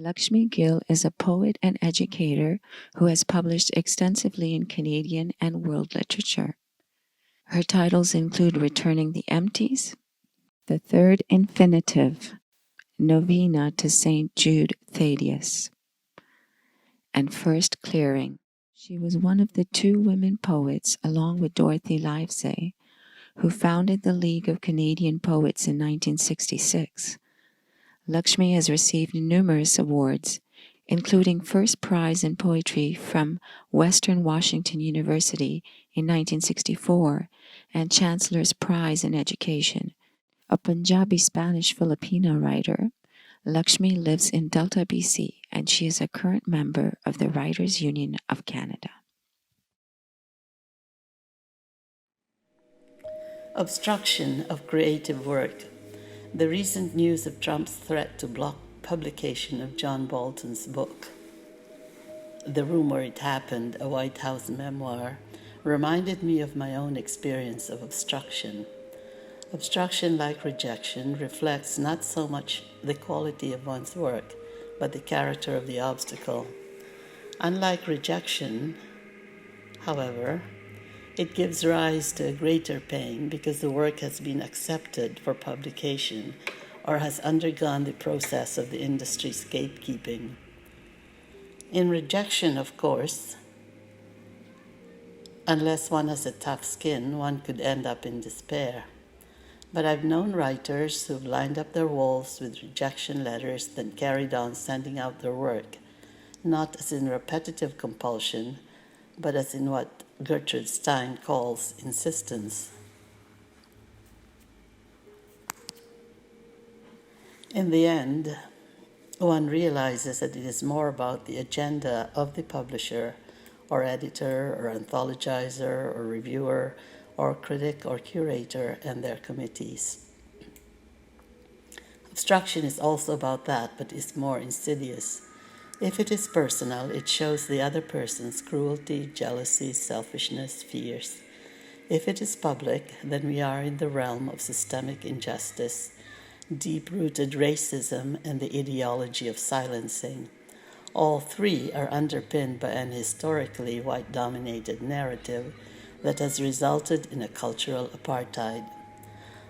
Lakshmi Gill is a poet and educator who has published extensively in Canadian and world literature. Her titles include Returning the Empties, The Third Infinitive, Novena to St. Jude Thaddeus, and First Clearing. She was one of the two women poets, along with Dorothy Livesey, who founded the League of Canadian Poets in 1966. Lakshmi has received numerous awards, including First Prize in Poetry from Western Washington University in 1964 and Chancellor's Prize in Education. A Punjabi Spanish-Filipino writer, Lakshmi lives in Delta, BC, and she is a current member of the Writers' Union of Canada. Obstruction of creative work. The recent news of Trump's threat to block publication of John Bolton's book, The Rumor It Happened, a White House memoir, reminded me of my own experience of obstruction. Obstruction, like rejection, reflects not so much the quality of one's work, but the character of the obstacle. Unlike rejection, however, it gives rise to a greater pain because the work has been accepted for publication or has undergone the process of the industry's gatekeeping. In rejection, of course, unless one has a tough skin, one could end up in despair. But I've known writers who've lined up their walls with rejection letters, then carried on sending out their work, not as in repetitive compulsion, but as in what Gertrude Stein calls insistence. In the end, one realizes that it is more about the agenda of the publisher or editor or anthologizer or reviewer or critic or curator and their committees. Obstruction is also about that, but is more insidious. If it is personal, it shows the other person's cruelty, jealousy, selfishness, fears. If it is public, then we are in the realm of systemic injustice, deep-rooted racism, and the ideology of silencing. All three are underpinned by an historically white-dominated narrative that has resulted in a cultural apartheid.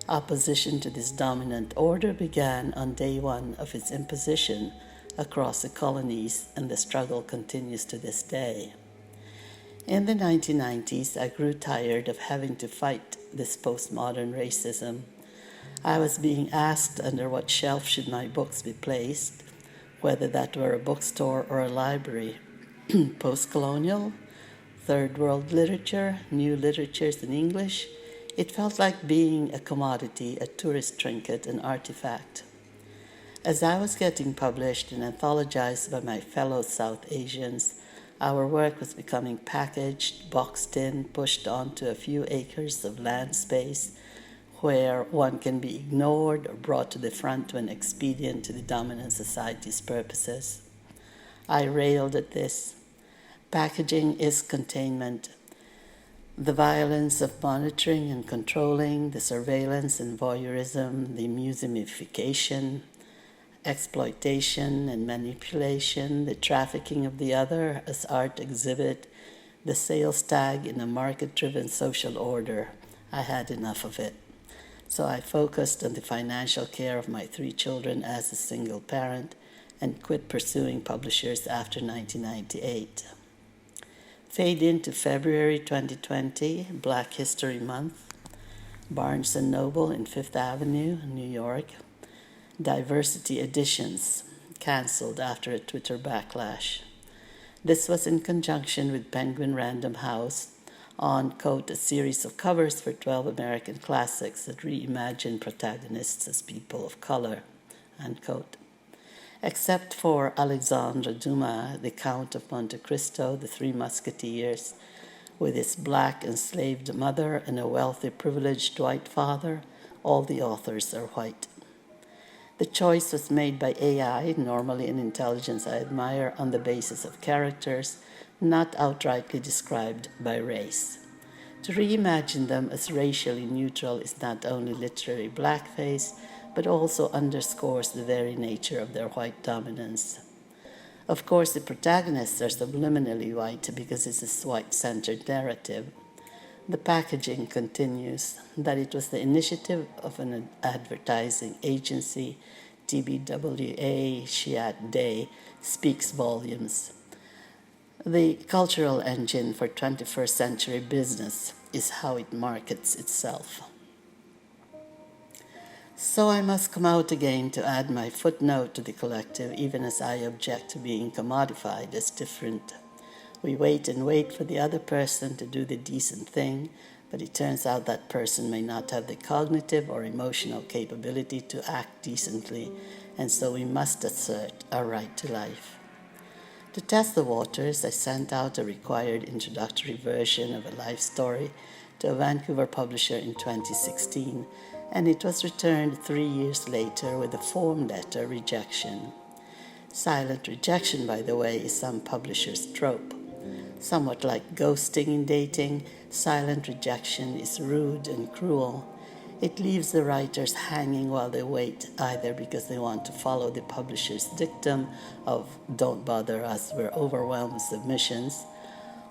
Opposition to this dominant order began on day one of its imposition across the colonies, and the struggle continues to this day. In the 1990s, I grew tired of having to fight this postmodern racism. I was being asked under what shelf should my books be placed, whether that were a bookstore or a library. Post-colonial, third world literature, new literatures in English. It felt like being a commodity, a tourist trinket, an artifact. As I was getting published and anthologized by my fellow South Asians, our work was becoming packaged, boxed in, pushed onto a few acres of land space where one can be ignored or brought to the front when expedient to the dominant society's purposes. I railed at this. Packaging is containment. The violence of monitoring and controlling, the surveillance and voyeurism, the museumification, exploitation and manipulation, the trafficking of the other as art exhibit, the sales tag in a market-driven social order. I had enough of it. So I focused on the financial care of my 3 children as a single parent and quit pursuing publishers after 1998. Fade into February 2020, Black History Month, Barnes & Noble in Fifth Avenue, New York. Diversity editions canceled after a Twitter backlash. This was in conjunction with Penguin Random House on, quote, a series of covers for 12 American classics that reimagine protagonists as people of color, unquote. Except for Alexandre Dumas, the Count of Monte Cristo, the Three Musketeers, with his black enslaved mother and a wealthy privileged white father, all the authors are white. The choice was made by AI, normally an intelligence I admire, on the basis of characters, not outrightly described by race. To reimagine them as racially neutral is not only literary blackface, but also underscores the very nature of their white dominance. Of course, the protagonists are subliminally white because it's a white-centered narrative. The packaging continues that it was the initiative of an advertising agency, TBWA Shehan Day, speaks volumes. The cultural engine for 21st century business is how it markets itself. So I must come out again to add my footnote to the collective, even as I object to being commodified as different. We wait and wait for the other person to do the decent thing, but it turns out that person may not have the cognitive or emotional capability to act decently, and so we must assert our right to life. To test the waters, I sent out a required introductory version of a life story to a Vancouver publisher in 2016, and it was returned 3 years later with a form letter rejection. Silent rejection, by the way, is some publisher's trope. Somewhat like ghosting in dating, silent rejection is rude and cruel. It leaves the writers hanging while they wait, either because they want to follow the publisher's dictum of "don't bother us, we're overwhelmed with submissions,"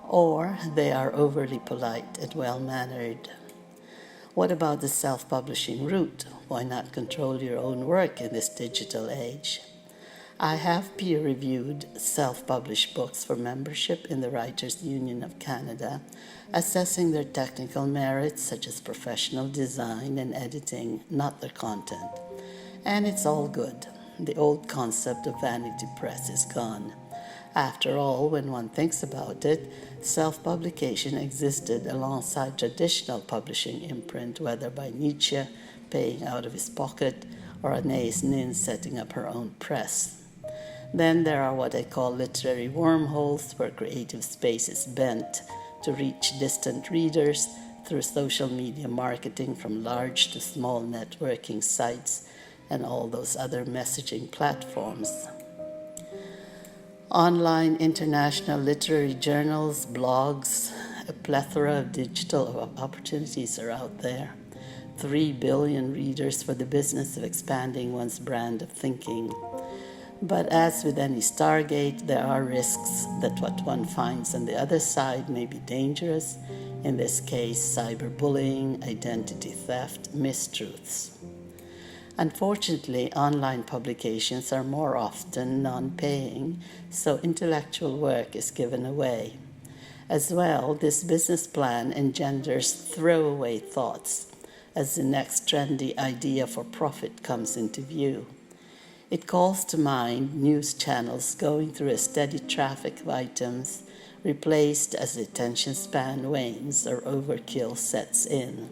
or they are overly polite and well-mannered. What about the self-publishing route? Why not control your own work in this digital age? I have peer-reviewed self-published books for membership in the Writers' Union of Canada, assessing their technical merits such as professional design and editing, not their content. And it's all good. The old concept of vanity press is gone. After all, when one thinks about it, self-publication existed alongside traditional publishing imprint, whether by Nietzsche paying out of his pocket or Anais Nin setting up her own press. Then there are what I call literary wormholes, where creative space is bent to reach distant readers through social media marketing from large to small networking sites and all those other messaging platforms. Online international literary journals, blogs, a plethora of digital opportunities are out there. 3 billion readers for the business of expanding one's brand of thinking. But as with any Stargate, there are risks that what one finds on the other side may be dangerous, in this case cyberbullying, identity theft, mistruths. Unfortunately, online publications are more often non-paying, so intellectual work is given away. As well, this business plan engenders throwaway thoughts as the next trendy idea for profit comes into view. It calls to mind news channels going through a steady traffic of items, replaced as the attention span wanes or overkill sets in.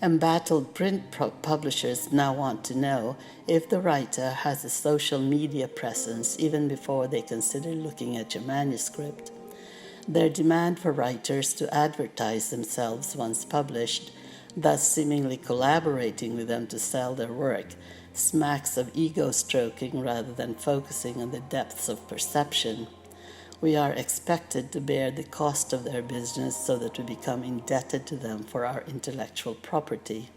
Embattled print publishers now want to know if the writer has a social media presence even before they consider looking at your manuscript. Their demand for writers to advertise themselves once published, thus seemingly collaborating with them to sell their work, smacks of ego-stroking rather than focusing on the depths of perception. We are expected to bear the cost of their business so that we become indebted to them for our intellectual property.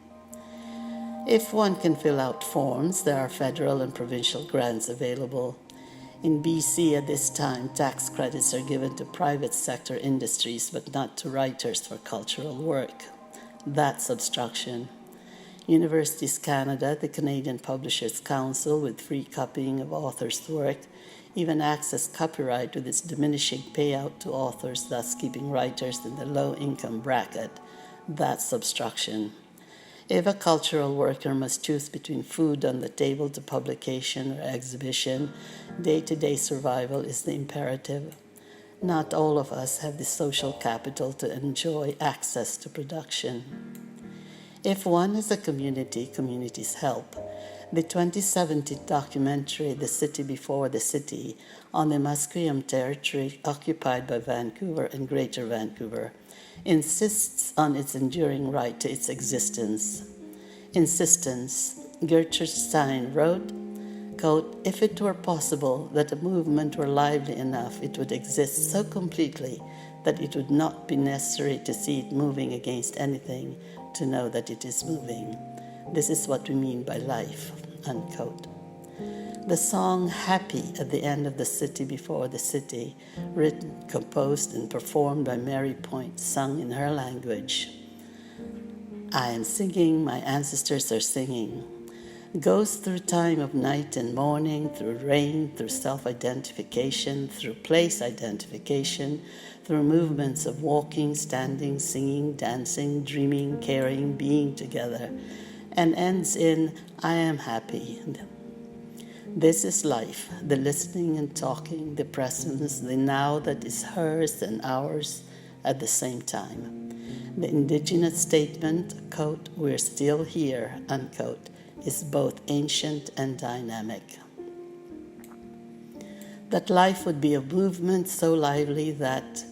If one can fill out forms, there are federal and provincial grants available. In BC at this time, tax credits are given to private sector industries but not to writers for cultural work. That's obstruction. Universities Canada, the Canadian Publishers Council, with free copying of authors' work, even accessed copyright with its diminishing payout to authors, thus keeping writers in the low-income bracket. That's obstruction. If a cultural worker must choose between food on the table to publication or exhibition, day-to-day survival is the imperative. Not all of us have the social capital to enjoy access to production. If one is a community, communities help. The 2017 documentary, The City Before the City, on the Musqueam territory occupied by Vancouver and Greater Vancouver, insists on its enduring right to its existence. Insistence. Gertrude Stein wrote, quote, "If it were possible that a movement were lively enough, it would exist so completely that it would not be necessary to see it moving against anything to know that it is moving. This is what we mean by life," unquote. The song Happy at the End of the City Before the City, written, composed, and performed by Mary Point, sung in her language. I am singing, my ancestors are singing. Goes through time of night and morning, through rain, through self-identification, through place identification, through movements of walking, standing, singing, dancing, dreaming, caring, being together, and ends in I am happy. This is life, the listening and talking, the presence, the now that is hers and ours at the same time. The indigenous statement, quote, we're still here, unquote, is both ancient and dynamic. That life would be a movement so lively that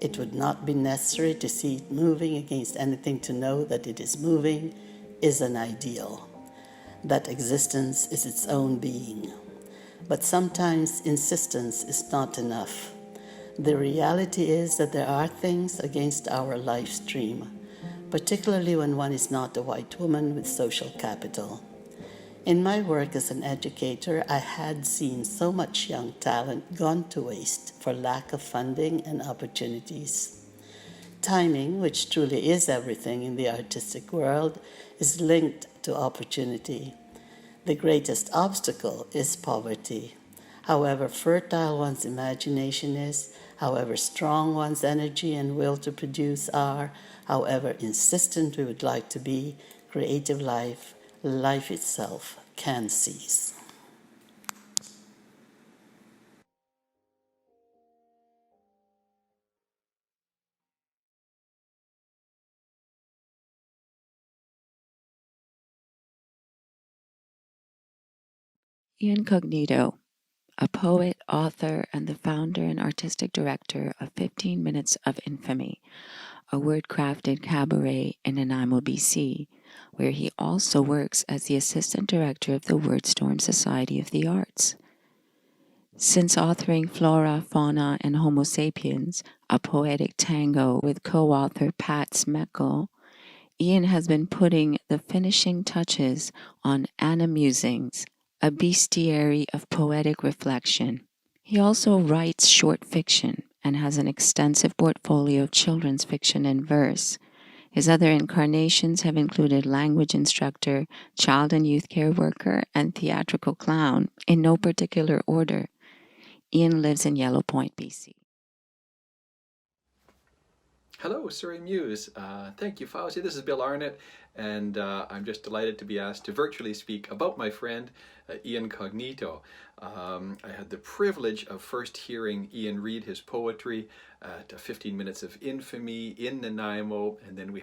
it would not be necessary to see it moving against anything to know that it is moving is an ideal. That existence is its own being. But sometimes insistence is not enough. The reality is that there are things against our life stream, particularly when one is not a white woman with social capital. In my work as an educator, I had seen so much young talent gone to waste for lack of funding and opportunities. Timing, which truly is everything in the artistic world, is linked to opportunity. The greatest obstacle is poverty. However fertile one's imagination is, however strong one's energy and will to produce are, however insistent we would like to be, creative life, life itself, can cease. Cognito, a poet, author, and the founder and artistic director of 15 Minutes of Infamy, a word-crafted cabaret in Nanaimo, BC, where he also works as the assistant director of the Wordstorm Society of the Arts. Since authoring Flora, Fauna, and Homo Sapiens, a poetic tango with co-author Pat Smeckel, Ian has been putting the finishing touches on Musings, a bestiary of poetic reflection. He also writes short fiction and has an extensive portfolio of children's fiction and verse. His other incarnations have included language instructor, child and youth care worker, and theatrical clown, in no particular order. Ian lives in Yellow Point, BC. Hello, Surrey Muse. Thank you, Fauzia. This is Bill Arnott, and I'm just delighted to be asked to virtually speak about my friend, Ian Cognito. I had the privilege of first hearing Ian read his poetry at 15 Minutes of Infamy in Nanaimo, and then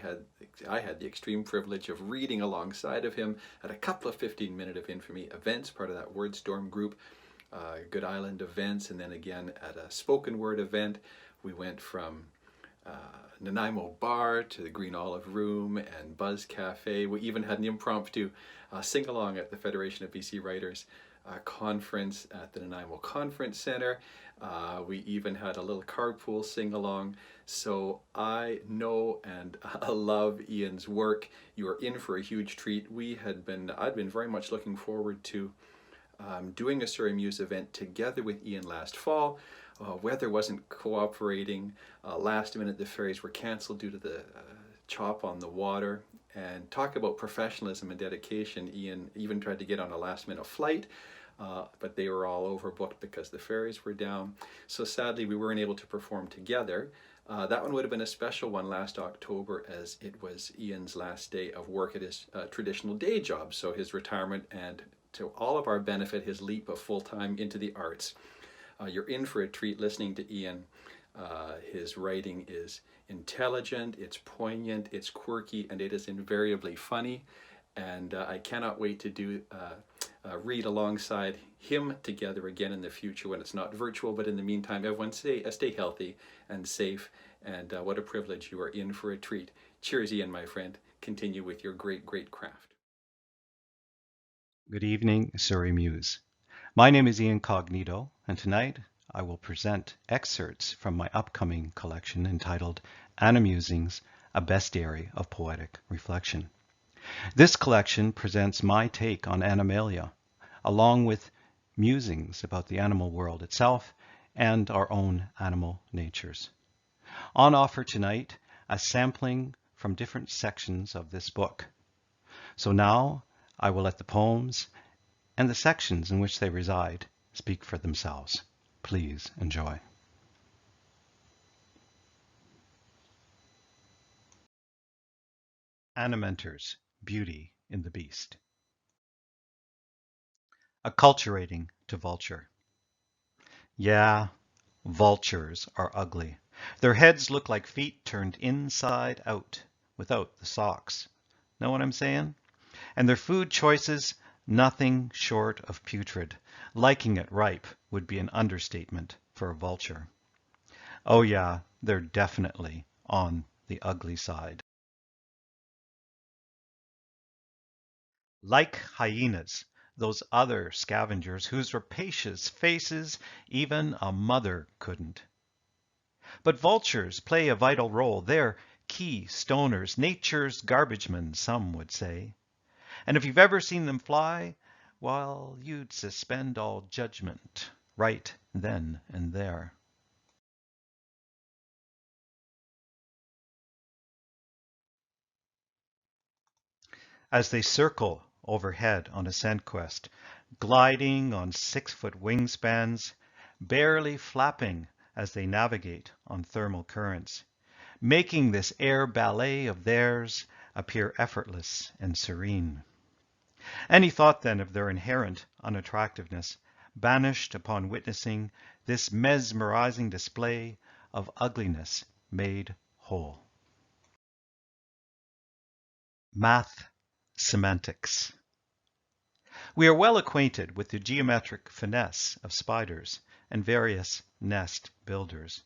I had the extreme privilege of reading alongside of him at a couple of 15 Minute of Infamy events, part of that Wordstorm group, Good Island events, and then again at a spoken word event. We went from Nanaimo Bar to the Green Olive Room and Buzz Cafe. We even had an impromptu sing-along at the Federation of BC Writers conference at the Nanaimo Conference Center. We even had a little carpool sing-along. So I know and I love Ian's work. You are in for a huge treat. I'd been very much looking forward to doing a Surrey Muse event together with Ian last fall. Weather wasn't cooperating. Last minute the ferries were canceled due to the chop on the water. And talk about professionalism and dedication. Ian even tried to get on a last minute flight, but they were all overbooked because the ferries were down. So sadly we weren't able to perform together. That one would have been a special one last October, as it was Ian's last day of work at his traditional day job. So his retirement, and to all of our benefit, his leap of full-time into the arts. You're in for a treat listening to Ian. His writing is intelligent, it's poignant, it's quirky, and it is invariably funny. And I cannot wait to read alongside him together again in the future when it's not virtual. But in the meantime, everyone stay healthy and safe. And what a privilege. You are in for a treat. Cheers, Ian, my friend. Continue with your great, great craft. Good evening, Surrey Muse. My name is Ian Cognito, and tonight I will present excerpts from my upcoming collection entitled Musings, a bestiary of poetic reflection. This collection presents my take on animalia, along with musings about the animal world itself and our own animal natures. On offer tonight, a sampling from different sections of this book. So now I will let the poems and the sections in which they reside speak for themselves. Please enjoy. Animenter's Beauty in the Beast. Acculturating to vulture. Yeah, vultures are ugly. Their heads look like feet turned inside out without the socks. Know what I'm saying? And their food choices, nothing short of putrid. Liking it ripe would be an understatement for a vulture. Oh yeah, they're definitely on the ugly side. Like hyenas, those other scavengers whose rapacious faces even a mother couldn't. But vultures play a vital role. They're key stoners, nature's garbagemen, some would say. And if you've ever seen them fly, well, you'd suspend all judgment right then and there. As they circle overhead on ascent quest, gliding on 6-foot wingspans, barely flapping as they navigate on thermal currents, making this air ballet of theirs appear effortless and serene. Any thought then of their inherent unattractiveness banished upon witnessing this mesmerizing display of ugliness made whole. Math semantics. We are well acquainted with the geometric finesse of spiders and various nest builders.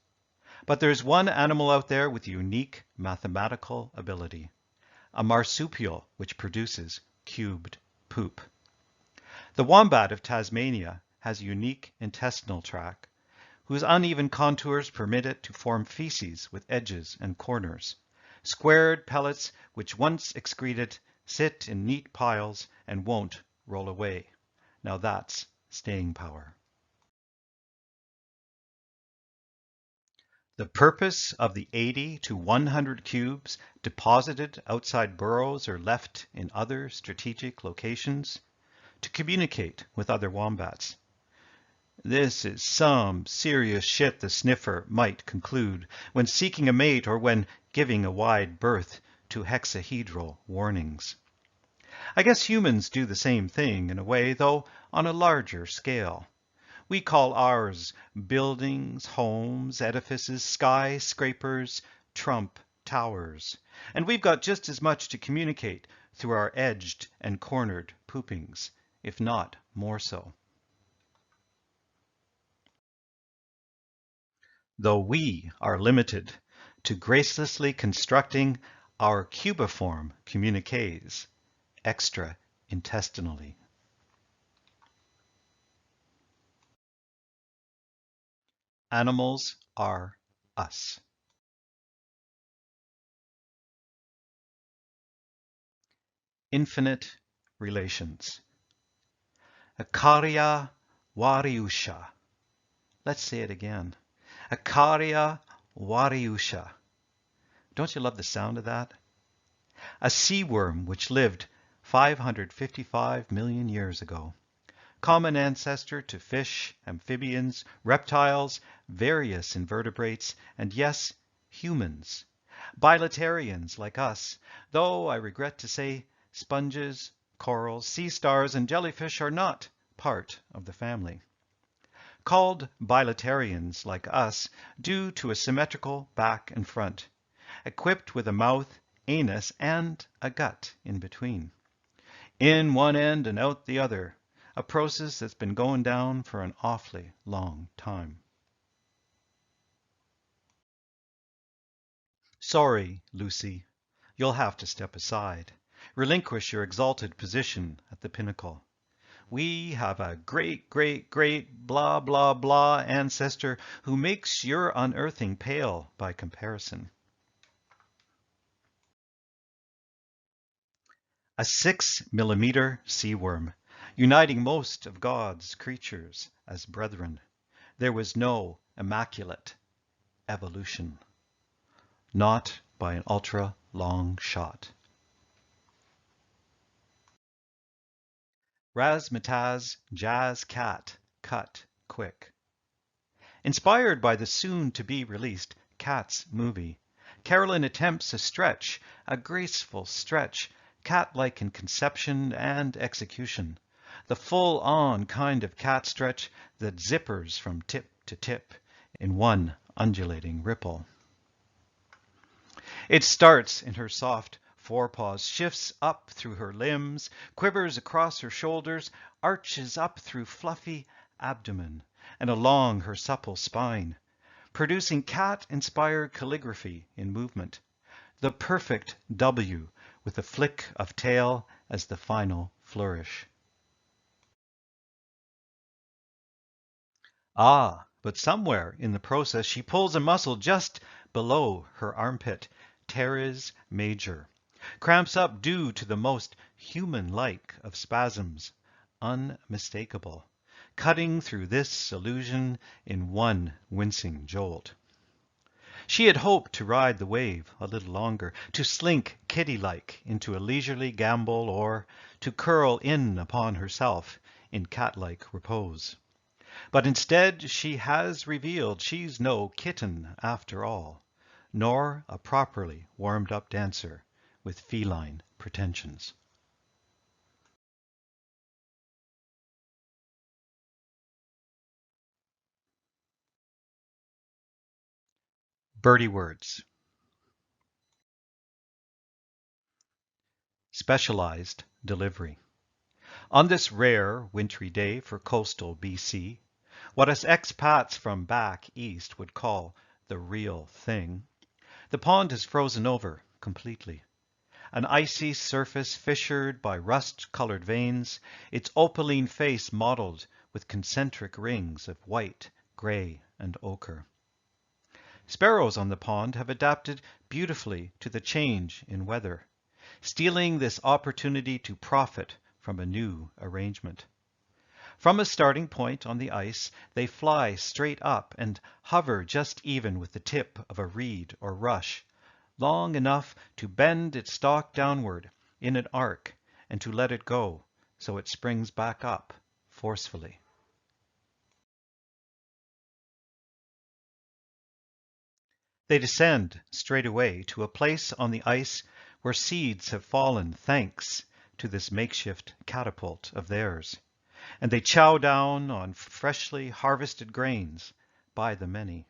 But there's one animal out there with unique mathematical ability, a marsupial which produces cubed poop. The wombat of Tasmania has a unique intestinal tract whose uneven contours permit it to form feces with edges and corners. Squared pellets which once excreted sit in neat piles and won't roll away. Now that's staying power. The purpose of the 80 to 100 cubes deposited outside burrows or left in other strategic locations? To communicate with other wombats. This is some serious shit, the sniffer might conclude when seeking a mate or when giving a wide berth to hexahedral warnings. I guess humans do the same thing in a way, though on a larger scale. We call ours buildings, homes, edifices, skyscrapers, Trump towers. And we've got just as much to communicate through our edged and cornered poopings, if not more so. Though we are limited to gracelessly constructing our cubiform communiques extra-intestinally. Animals are us. Infinite relations. Akarya Wariusha. Let's say it again. Akarya Wariusha. Don't you love the sound of that? A sea worm which lived 555 million years ago. Common ancestor to fish, amphibians, reptiles, various invertebrates, and yes, humans. Bilaterians like us, though I regret to say sponges, corals, sea stars, and jellyfish are not part of the family. Called bilaterians like us due to a symmetrical back and front, equipped with a mouth, anus, and a gut in between. In one end and out the other, a process that's been going down for an awfully long time. Sorry, Lucy, you'll have to step aside. Relinquish your exalted position at the pinnacle. We have a great, great, great, blah, blah, blah ancestor who makes your unearthing pale by comparison. A 6 millimeter sea worm, uniting most of God's creatures as brethren. There was no immaculate evolution, not by an ultra-long shot. Razzmatazz, jazz, cat, cut, quick. Inspired by the soon-to-be-released Cats movie, Carolyn attempts a stretch, a graceful stretch, cat-like in conception and execution, the full-on kind of cat stretch that zippers from tip to tip in one undulating ripple. It starts in her soft forepaws, shifts up through her limbs, quivers across her shoulders, arches up through fluffy abdomen and along her supple spine, producing cat-inspired calligraphy in movement, the perfect W with a flick of tail as the final flourish. Ah, but somewhere in the process she pulls a muscle just below her armpit, teres major, cramps up due to the most human-like of spasms, unmistakable, cutting through this illusion in one wincing jolt. She had hoped to ride the wave a little longer, to slink kitty-like into a leisurely gambol, or to curl in upon herself in cat-like repose. But instead she has revealed she's no kitten after all, nor a properly warmed-up dancer with feline pretensions. Birdie words. Specialized delivery. On this rare wintry day for coastal BC, what us expats from back east would call the real thing, the pond is frozen over completely. An icy surface fissured by rust-colored veins, its opaline face mottled with concentric rings of white, gray, and ochre. Sparrows on the pond have adapted beautifully to the change in weather, stealing this opportunity to profit from a new arrangement. From a starting point on the ice, they fly straight up and hover just even with the tip of a reed or rush, long enough to bend its stalk downward in an arc and to let it go so it springs back up forcefully. They descend straight away to a place on the ice where seeds have fallen thanks to this makeshift catapult of theirs, and they chow down on freshly harvested grains by the many.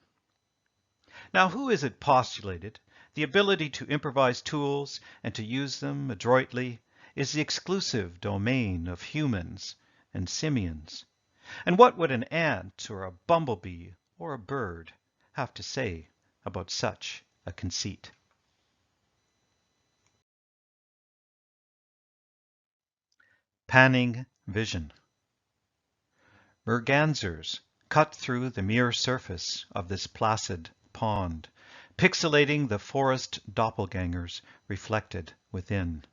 Now, who is it postulated the ability to improvise tools and to use them adroitly is the exclusive domain of humans and simians? And what would an ant or a bumblebee or a bird have to say about such a conceit? Panning vision. Mergansers cut through the mere surface of this placid pond, pixelating the forest doppelgangers reflected within.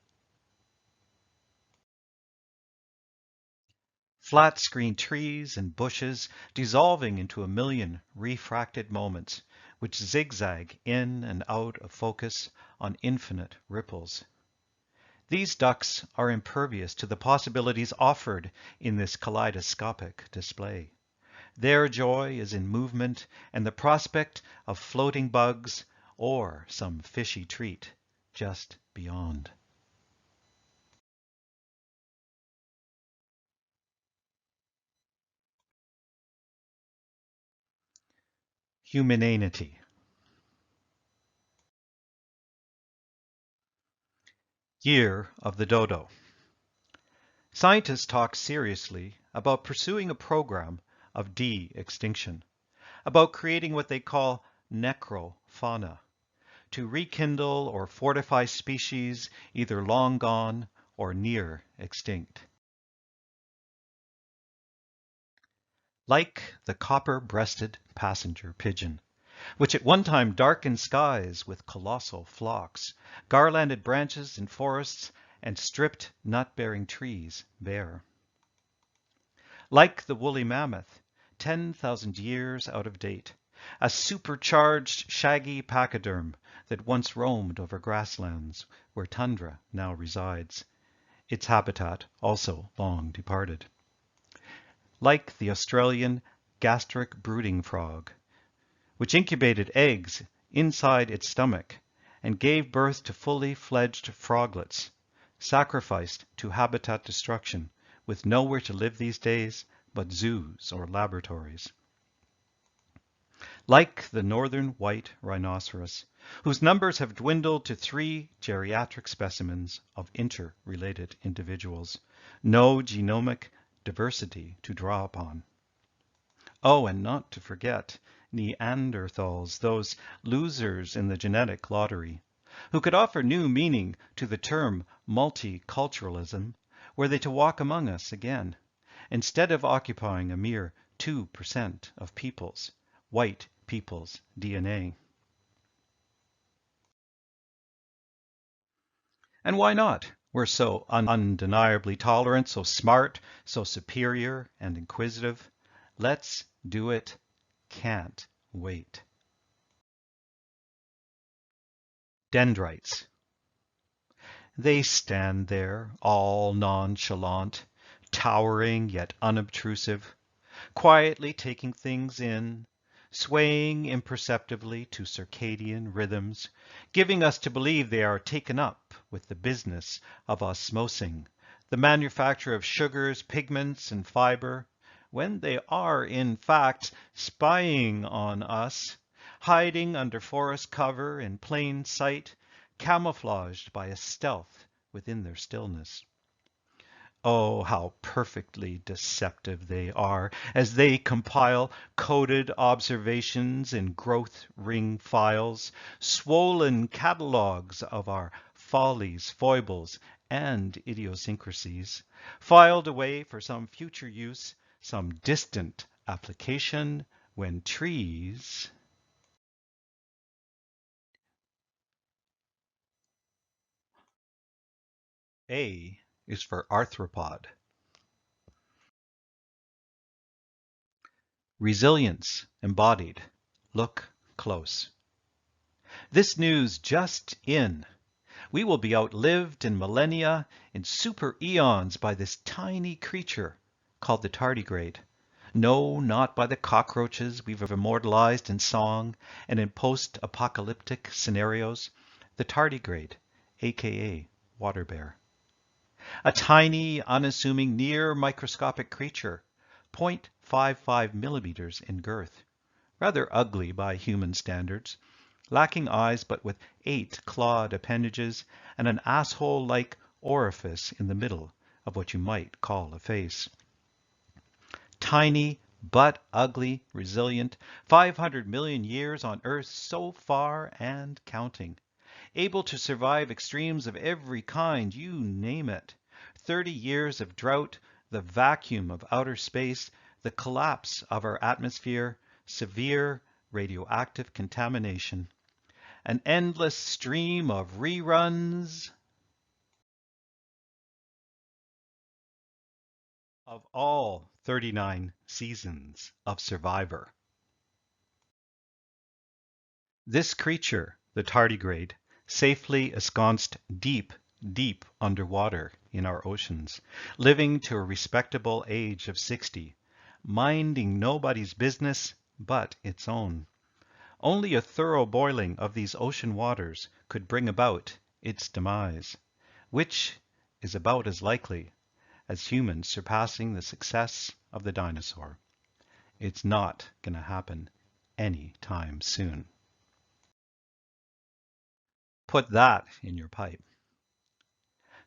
Flat-screen trees and bushes dissolving into a million refracted moments, which zigzag in and out of focus on infinite ripples. These ducks are impervious to the possibilities offered in this kaleidoscopic display. Their joy is in movement and the prospect of floating bugs or some fishy treat just beyond. Humanity. Year of the Dodo. Scientists talk seriously about pursuing a program of de-extinction, about creating what they call necrofauna, to rekindle or fortify species either long gone or near extinct. Like the copper-breasted passenger pigeon, which at one time darkened skies with colossal flocks, garlanded branches in forests, and stripped nut-bearing trees bare. Like the woolly mammoth, 10,000 years out of date, a supercharged shaggy pachyderm that once roamed over grasslands where tundra now resides, its habitat also long departed. Like the Australian gastric brooding frog, which incubated eggs inside its stomach and gave birth to fully fledged froglets, sacrificed to habitat destruction with nowhere to live these days but zoos or laboratories. Like the northern white rhinoceros, whose numbers have dwindled to 3 geriatric specimens of interrelated individuals, no genomic diversity to draw upon. Oh, and not to forget Neanderthals, those losers in the genetic lottery, who could offer new meaning to the term multiculturalism were they to walk among us again, instead of occupying a mere 2% of white people's DNA. And why not? We're so undeniably tolerant, so smart, so superior and inquisitive. Let's do it. Can't wait. Dendrites. They stand there, all nonchalant, towering yet unobtrusive, quietly taking things in, swaying imperceptibly to circadian rhythms, giving us to believe they are taken up with the business of osmosing, the manufacture of sugars, pigments, and fiber, when they are, in fact, spying on us, hiding under forest cover in plain sight, camouflaged by a stealth within their stillness. Oh, how perfectly deceptive they are as they compile coded observations in growth ring files, swollen catalogues of our follies, foibles, and idiosyncrasies, filed away for some future use, some distant application, when trees... A is for arthropod. Resilience embodied. Look close. This news just in. We will be outlived in millennia, in super eons, by this tiny creature called the tardigrade. No, not by the cockroaches we've immortalized in song and in post-apocalyptic scenarios. The tardigrade, aka water bear. A tiny, unassuming, near microscopic creature, 0.55 millimeters in girth. Rather ugly by human standards, lacking eyes but with 8 clawed appendages and an asshole-like orifice in the middle of what you might call a face. Tiny but ugly, resilient, 500 million years on Earth so far and counting. Able to survive extremes of every kind, you name it. 30 years of drought, the vacuum of outer space, the collapse of our atmosphere, severe radioactive contamination. An endless stream of reruns of all 39 seasons of Survivor. This creature, the tardigrade, safely ensconced deep, deep underwater in our oceans, living to a respectable age of 60, minding nobody's business but its own. Only a thorough boiling of these ocean waters could bring about its demise, which is about as likely as humans surpassing the success of the dinosaur. It's not going to happen any time soon. Put that in your pipe.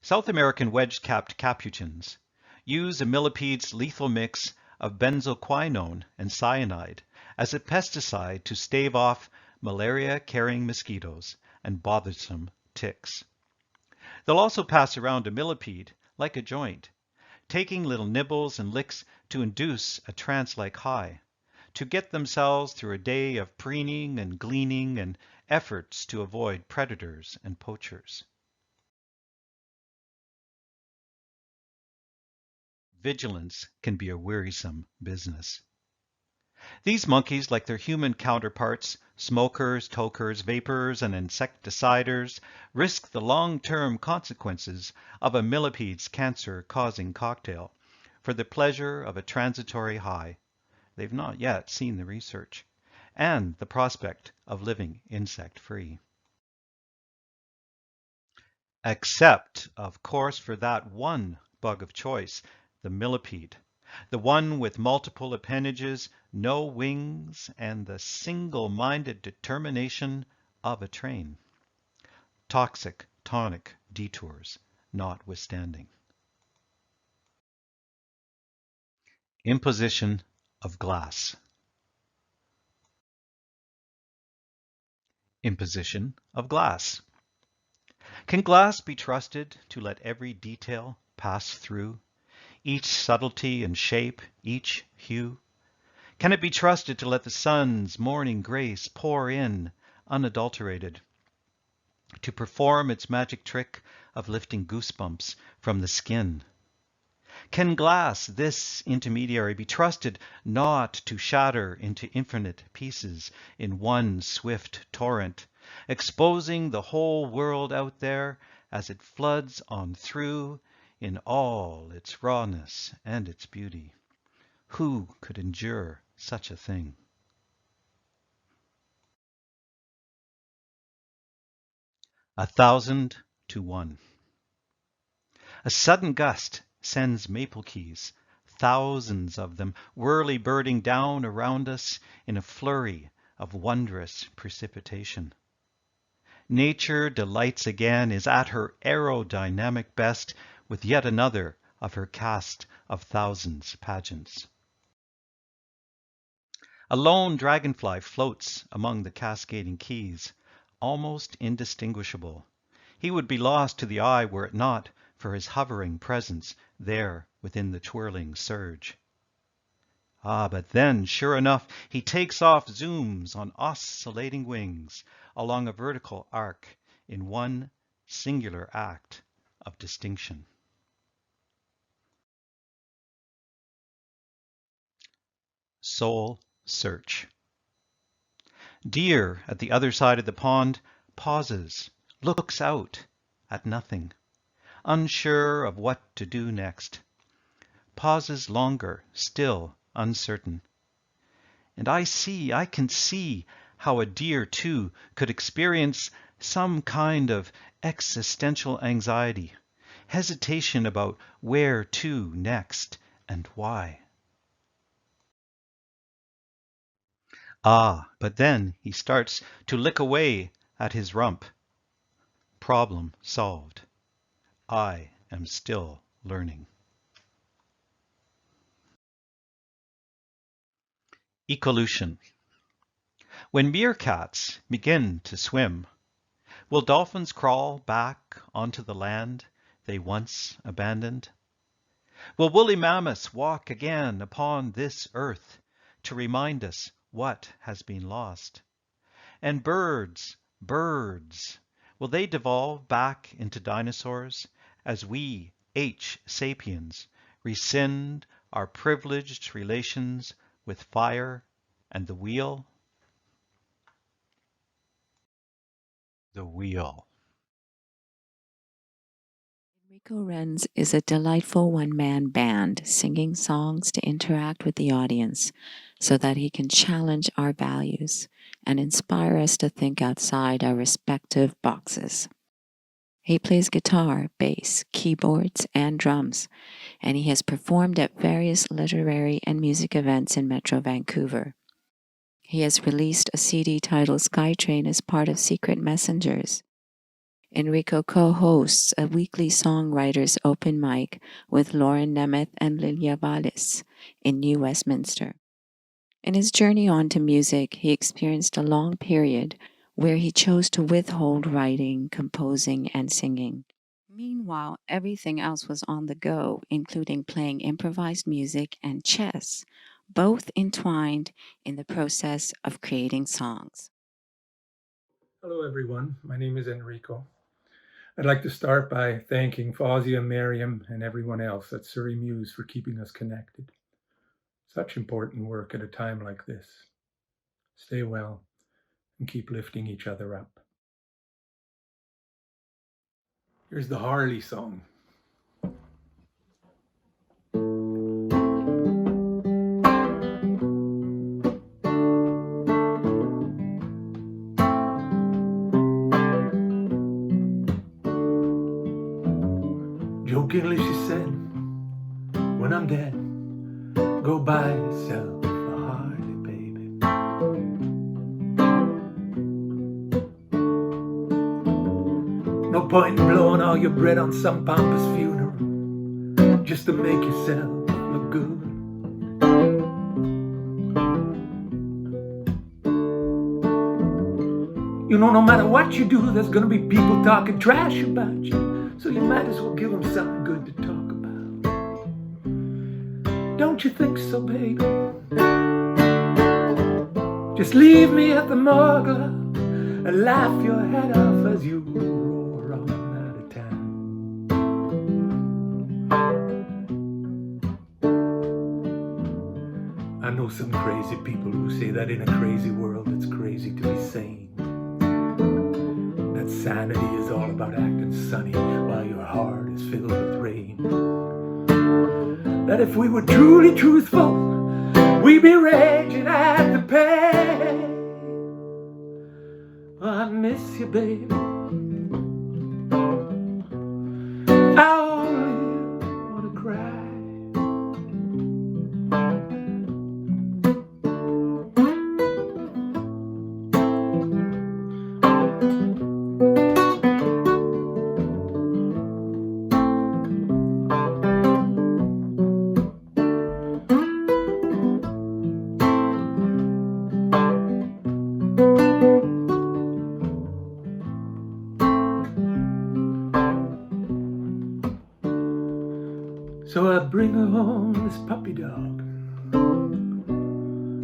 South American wedge-capped capuchins use a millipede's lethal mix of benzoquinone and cyanide as a pesticide to stave off malaria-carrying mosquitoes and bothersome ticks. They'll also pass around a millipede like a joint, taking little nibbles and licks to induce a trance-like high, to get themselves through a day of preening and gleaning and efforts to avoid predators and poachers. vigilance can be a wearisome business. These monkeys, like their human counterparts, smokers, tokers, vapors, and insecticiders, risk the long-term consequences of a millipede's cancer-causing cocktail for the pleasure of a transitory high. They've not yet seen the research and the prospect of living insect-free. Except, of course, for that one bug of choice, the millipede, the one with multiple appendages, no wings, and the single-minded determination of a train. Toxic tonic detours notwithstanding. Imposition of glass. Imposition of glass. Can glass be trusted to let every detail pass through, each subtlety and shape, each hue? Can it be trusted to let the sun's morning grace pour in unadulterated, to perform its magic trick of lifting goosebumps from the skin? Can glass, this intermediary, be trusted not to shatter into infinite pieces in one swift torrent, exposing the whole world out there as it floods on through in all its rawness and its beauty? Who could endure such a thing? A 1,000-to-1. A sudden gust sends maple keys, thousands of them, whirly-birding down around us in a flurry of wondrous precipitation. Nature delights again, is at her aerodynamic best with yet another of her cast of thousands pageants. A lone dragonfly floats among the cascading keys, almost indistinguishable. He would be lost to the eye were it not for his hovering presence there within the twirling surge. Ah, but then, sure enough, he takes off zooms on oscillating wings along a vertical arc in one singular act of distinction. Soul search. Deer at the other side of the pond pauses, looks out at nothing, unsure of what to do next. Pauses longer, still uncertain. And I can see how a deer too could experience some kind of existential anxiety, hesitation about where to next and why. Ah, but then he starts to lick away at his rump. Problem solved. I am still learning. Ecolution. When meerkats begin to swim, will dolphins crawl back onto the land they once abandoned? Will woolly mammoths walk again upon this earth to remind us what has been lost? And birds, will they devolve back into dinosaurs as we, H. sapiens, rescind our privileged relations with fire and the wheel? The wheel. Enrico Renz is a delightful one-man band singing songs to interact with the audience so that he can challenge our values and inspire us to think outside our respective boxes. He plays guitar, bass, keyboards, and drums, and he has performed at various literary and music events in Metro Vancouver. He has released a CD titled Skytrain as part of Secret Messengers. Enrico co-hosts a weekly songwriters open mic with Lauren Nemeth and Lilia Vallis in New Westminster. In his journey on to music, he experienced a long period where he chose to withhold writing, composing, and singing. Meanwhile, everything else was on the go, including playing improvised music and chess, both entwined in the process of creating songs. Hello everyone, my name is Enrico. I'd like to start by thanking Fauzia, Mariam, and everyone else at Surrey Muse for keeping us connected. Such important work at a time like this. Stay well and keep lifting each other up. Here's the Harley song. Jokingly she said, when I'm dead, go buy yourself a Harley, baby. No point in blowing all your bread on some pompous funeral just to make yourself look good. You know, no matter what you do, there's gonna be people talking trash about you, so you might as well give them something good to talk about. Don't you think so, baby? Just leave me at the morgue and laugh your head off as you roar on out of town. I know some crazy people who say that in a crazy world it's crazy to be sane. That sanity is all about acting sunny while your heart is filled with rain. That if we were truly truthful, we'd be raging at the pain. Oh, I miss you, baby. I only wanna cry. So I bring her home this puppy dog.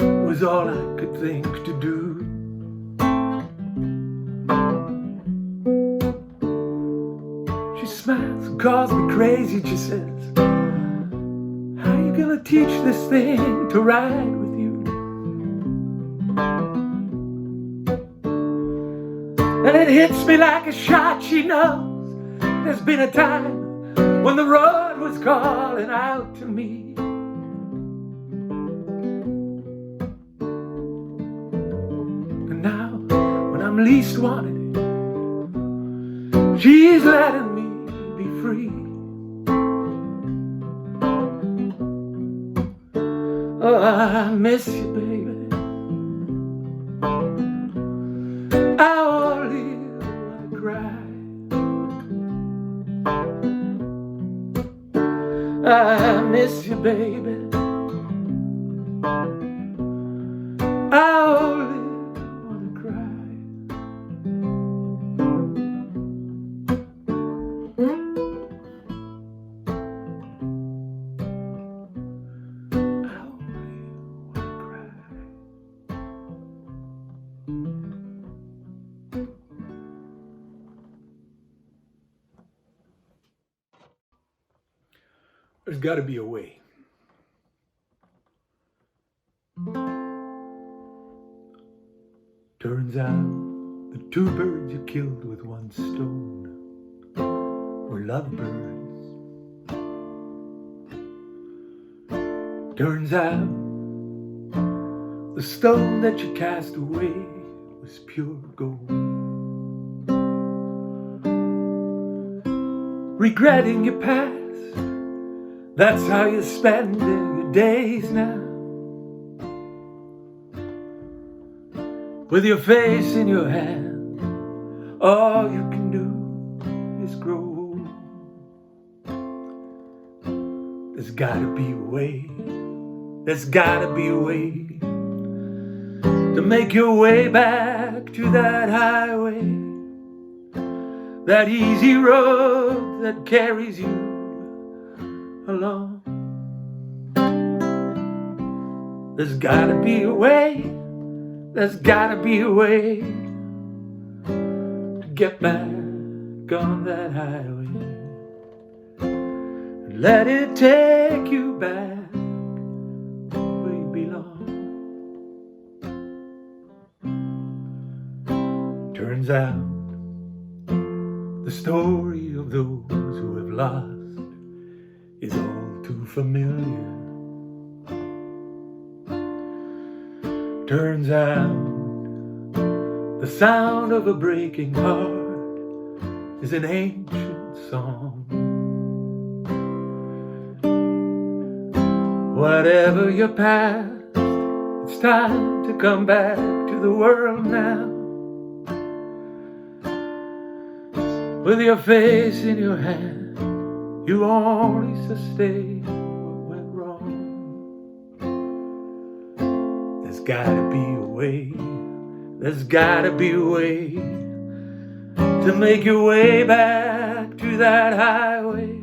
It was all I could think to do. She smiles and calls me crazy. She says, how you gonna teach this thing to ride with you? And it hits me like a shot. She knows there's been a time when the road was calling out to me. And now, when I'm least wanted, she's letting me be free. Oh, I miss you, baby. I only wanna cry. I miss you, baby. I only wanna cry. I only wanna cry. There's got to be a way. Turns out the two birds you killed with one stone were lovebirds. Turns out the stone that you cast away was pure gold. Regretting your past, that's how you're spending your days now. With your face in your hand, all you can do is grow. There's gotta be a way, there's gotta be a way to make your way back to that highway, that easy road that carries you along. There's gotta be a way, there's gotta be a way to get back on that highway. Let it take you back where you belong. Turns out the story of those who have lost is all too familiar. Turns out the sound of a breaking heart is an ancient song. Whatever your past, it's time to come back to the world now. With your face in your hand, you only sustain what went wrong. There's gotta be a way, there's gotta be a way to make your way back to that highway,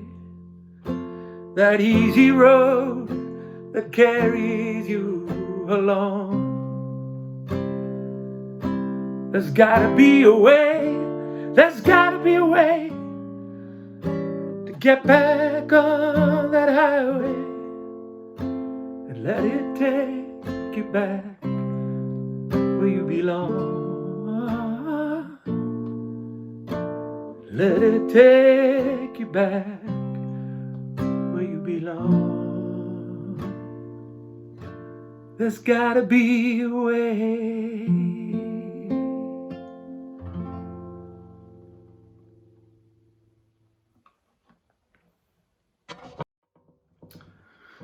that easy road that carries you along. There's gotta be a way, there's gotta be a way to get back on that highway and let it take you back where you belong. Let it take you back where you belong. There's gotta be a way.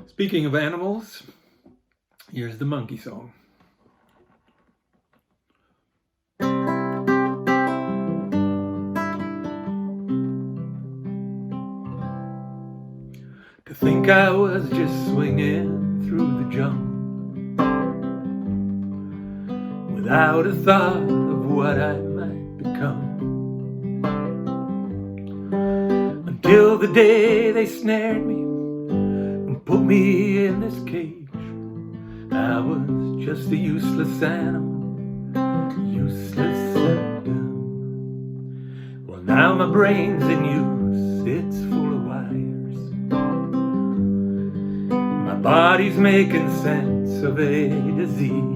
Speaking of animals, here's the monkey song. To think I was just swinging through the jungle without a thought of what I might become, until the day they snared me and put me in this cage. I was just a useless animal, useless and dumb. Well, now my brain's in use, it's full of wires. My body's making sense of a disease.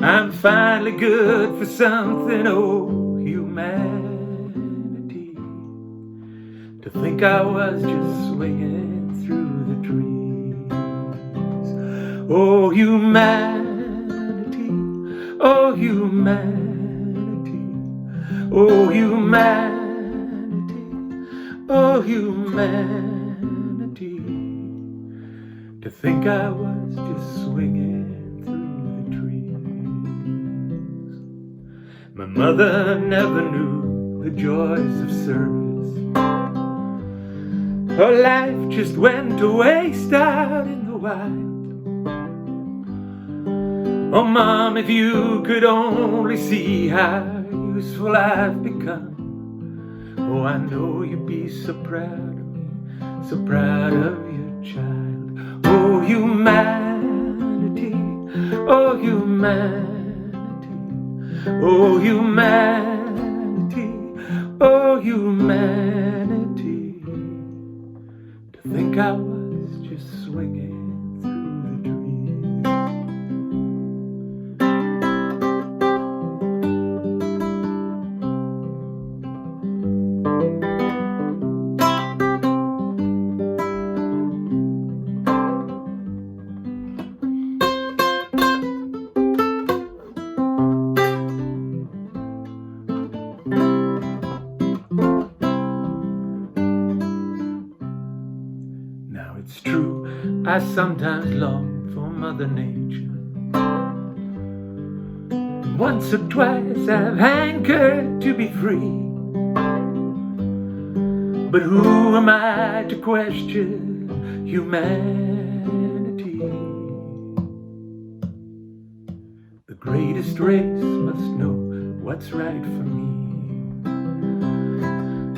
I'm finally good for something, oh, humanity. To think I was just swinging through the trees. Oh, humanity, oh, humanity, oh, humanity, oh, humanity. To think I was just swinging through the trees. My mother never knew the joys of service. Her life just went to waste out in the wild. Oh, Mom, if you could only see how useful I've become. Oh, I know you'd be so proud of me, so proud of your child. Oh, humanity, oh, humanity, oh, humanity, oh, humanity. To think I was just swinging through the trees. It's true, I sometimes long for Mother Nature. Once or twice I've hankered to be free. But who am I to question humanity? The greatest race must know what's right for me.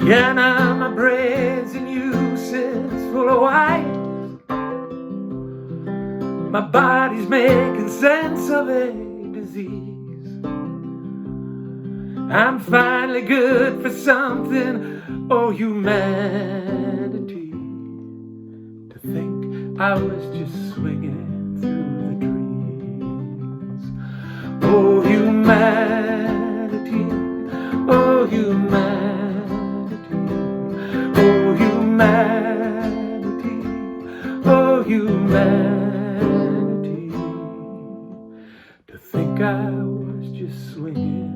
Yeah, now my brain's in use, it's full of wires. My body's making sense of a disease. I'm finally good for something. Oh, humanity, to think I was just swinging through the trees. Oh, humanity, oh, humanity, oh, humanity, oh, humanity, to think I was just swinging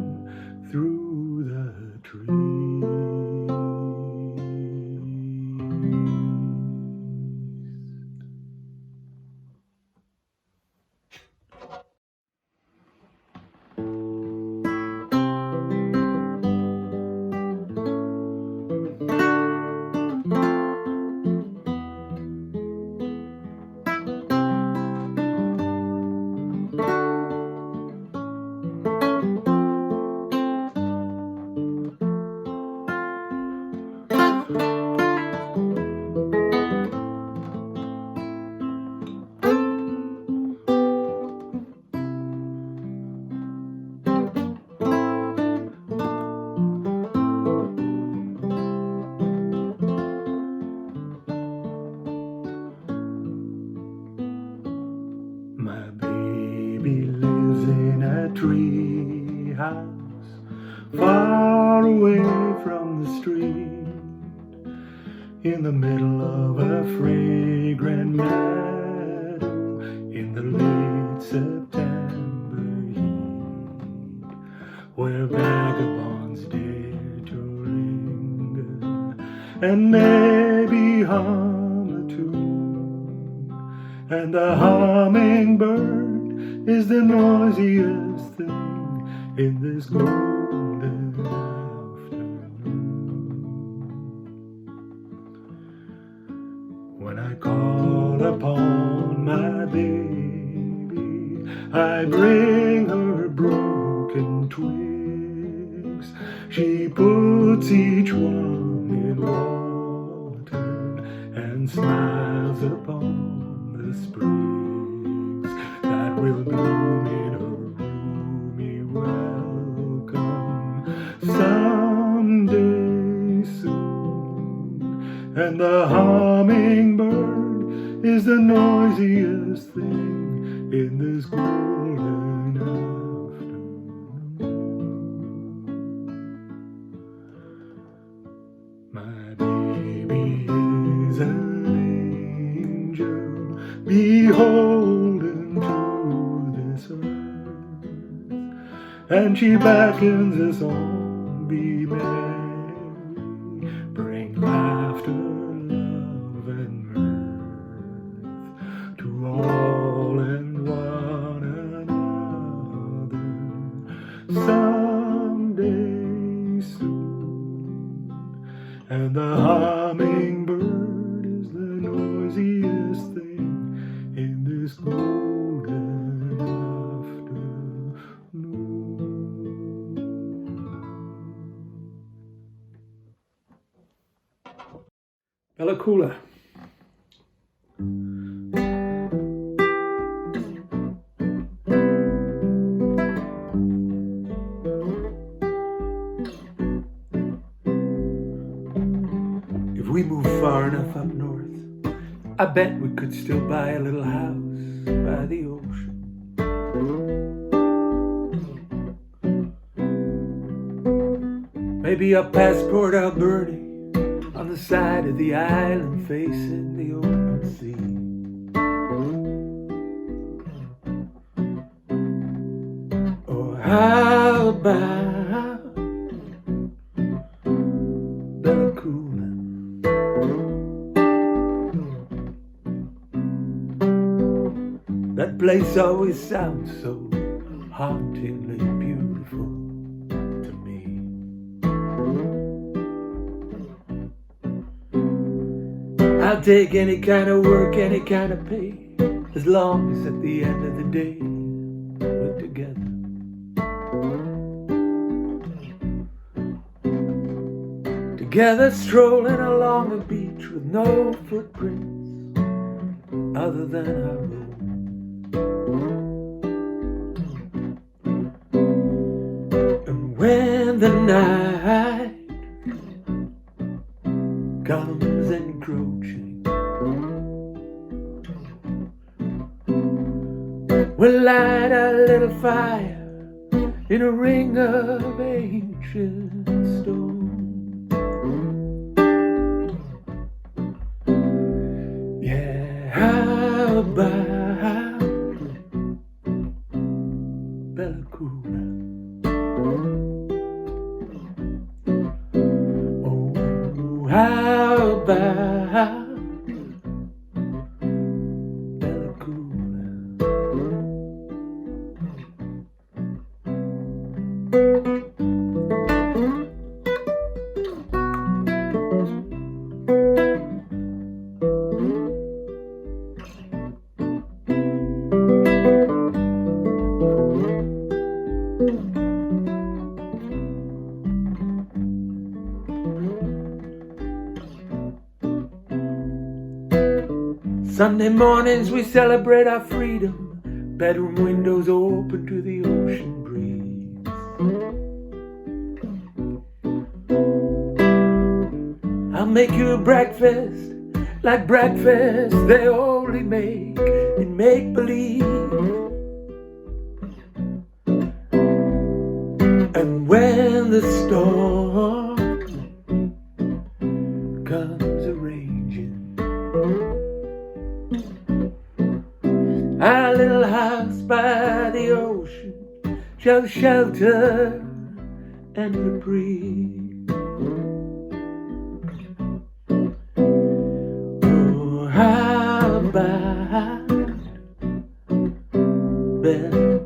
through the trees. My baby lives in a tree house far away from the street, in the middle of a fragrant meadow, in the late September heat, where vagabonds dare to linger and maybe hum a tune. And the hummingbird is the noisiest thing in this golden afternoon. When I call upon my baby, I bring her broken twigs. She puts each one in water and smiles upon the sprigs that will bloom in her roomy welcome someday soon. And the hummingbird is the noisiest thing in this golden afternoon. My baby is an angel beholden to this earth, and she beckons us on, be merry, bring laughter, love, and mirth to all and one another someday soon. And the hummingbird is the noisiest thing in this golden afternoon. Bella Coola. If we move far enough up north, I bet we could still buy a little house by the ocean. Maybe a passport Alberti on the side of the island facing the open sea. Or how about Bella Coola? That place always sounds so hauntingly beautiful to me. I'll take any kind of work, any kind of pay, as long as at the end of the day we're together. Together strolling along a beach with no footprints other than our own. And when when the night comes encroaching, we'll light a little fire in a ring of ancient stone. Yeah, how about Bellacura? Oh, how about Sunday mornings we celebrate our freedom, bedroom windows open to the ocean breeze. I'll make you a breakfast, like breakfast they only make in make-believe. And when the storm comes a-raging, our little house by the ocean shall shelter and reprieve. Oh, how about Bellacura?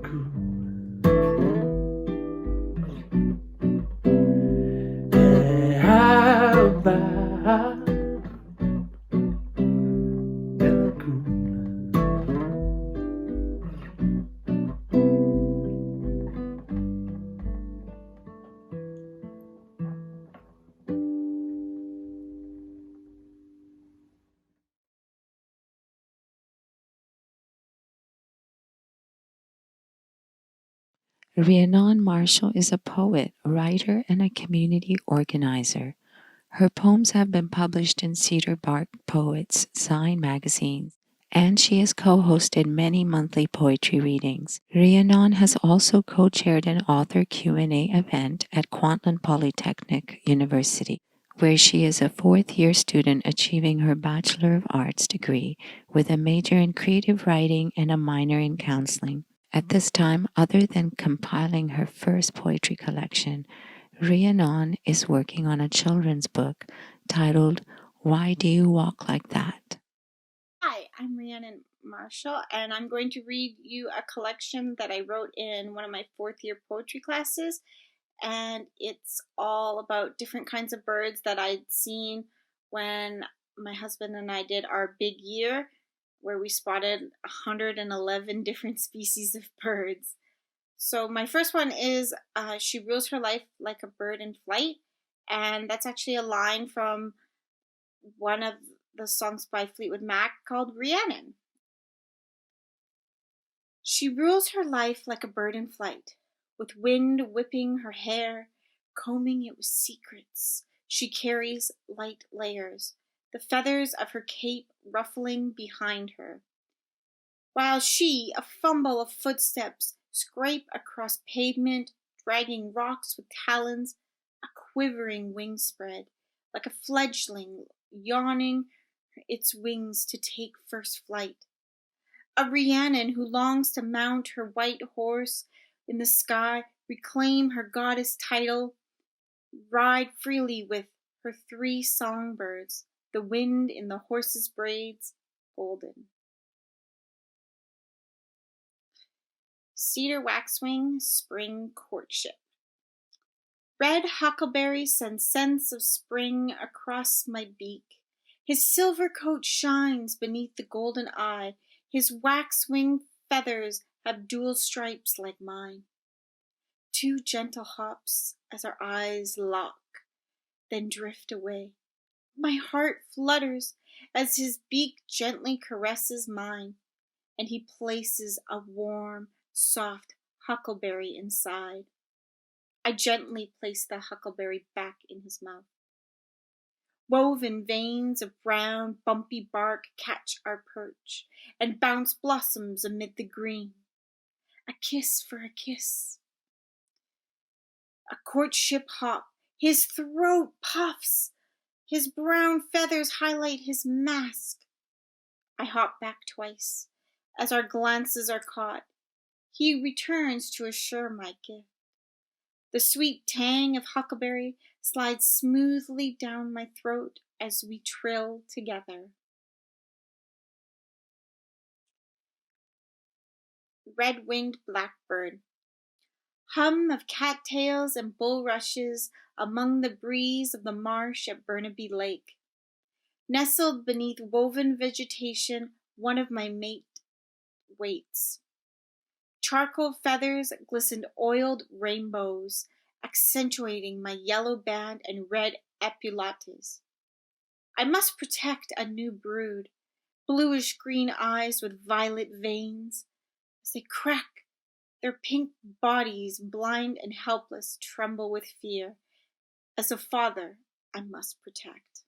Yeah, how about Rhiannon Marshall is a poet, writer, and a community organizer. Her poems have been published in Cedar Bark Poets Sign magazines, and she has co-hosted many monthly poetry readings. Rhiannon has also co-chaired an author Q&A event at Kwantlen Polytechnic University, where she is a fourth-year student achieving her Bachelor of Arts degree with a major in creative writing and a minor in counseling. At this time, other than compiling her first poetry collection, Rhiannon is working on a children's book titled Why Do You Walk Like That? Hi, I'm Rhiannon Marshall, and I'm going to read you a collection that I wrote in one of my fourth-year poetry classes, and it's all about different kinds of birds that I'd seen when my husband and I did our big year, where we spotted 111 different species of birds. So my first one is She Rules Her Life Like a Bird in Flight, and that's actually a line from one of the songs by Fleetwood Mac called Rhiannon. She rules her life like a bird in flight, with wind whipping her hair, combing it with secrets. She carries light layers, the feathers of her cape ruffling behind her. While she, a fumble of footsteps, scrape across pavement, dragging rocks with talons, a quivering wing spread, like a fledgling yawning its wings to take first flight. A Rhiannon who longs to mount her white horse in the sky, reclaim her goddess title, ride freely with her 3 songbirds, the wind in the horse's braids, golden. Cedar Waxwing, Spring Courtship. Red huckleberry sends scents of spring across my beak. His silver coat shines beneath the golden eye. His waxwing feathers have dual stripes like mine. 2 gentle hops as our eyes lock, then drift away. My heart flutters as his beak gently caresses mine, and he places a warm, soft huckleberry inside. I gently place the huckleberry back in his mouth. Woven veins of brown, bumpy bark catch our perch and bounce blossoms amid the green. A kiss for a kiss. A courtship hop. His throat puffs. His brown feathers highlight his mask. I hop back twice. As our glances are caught, he returns to assure my gift. The sweet tang of huckleberry slides smoothly down my throat as we trill together. Red-winged blackbird. Hum of cattails and bulrushes among the breeze of the marsh at Burnaby Lake. Nestled beneath woven vegetation, one of my mate waits. Charcoal feathers glistened oiled rainbows, accentuating my yellow band and red epaulates. I must protect a new brood, bluish-green eyes with violet veins. As they crack, their pink bodies, blind and helpless, tremble with fear. As a father, I must protect.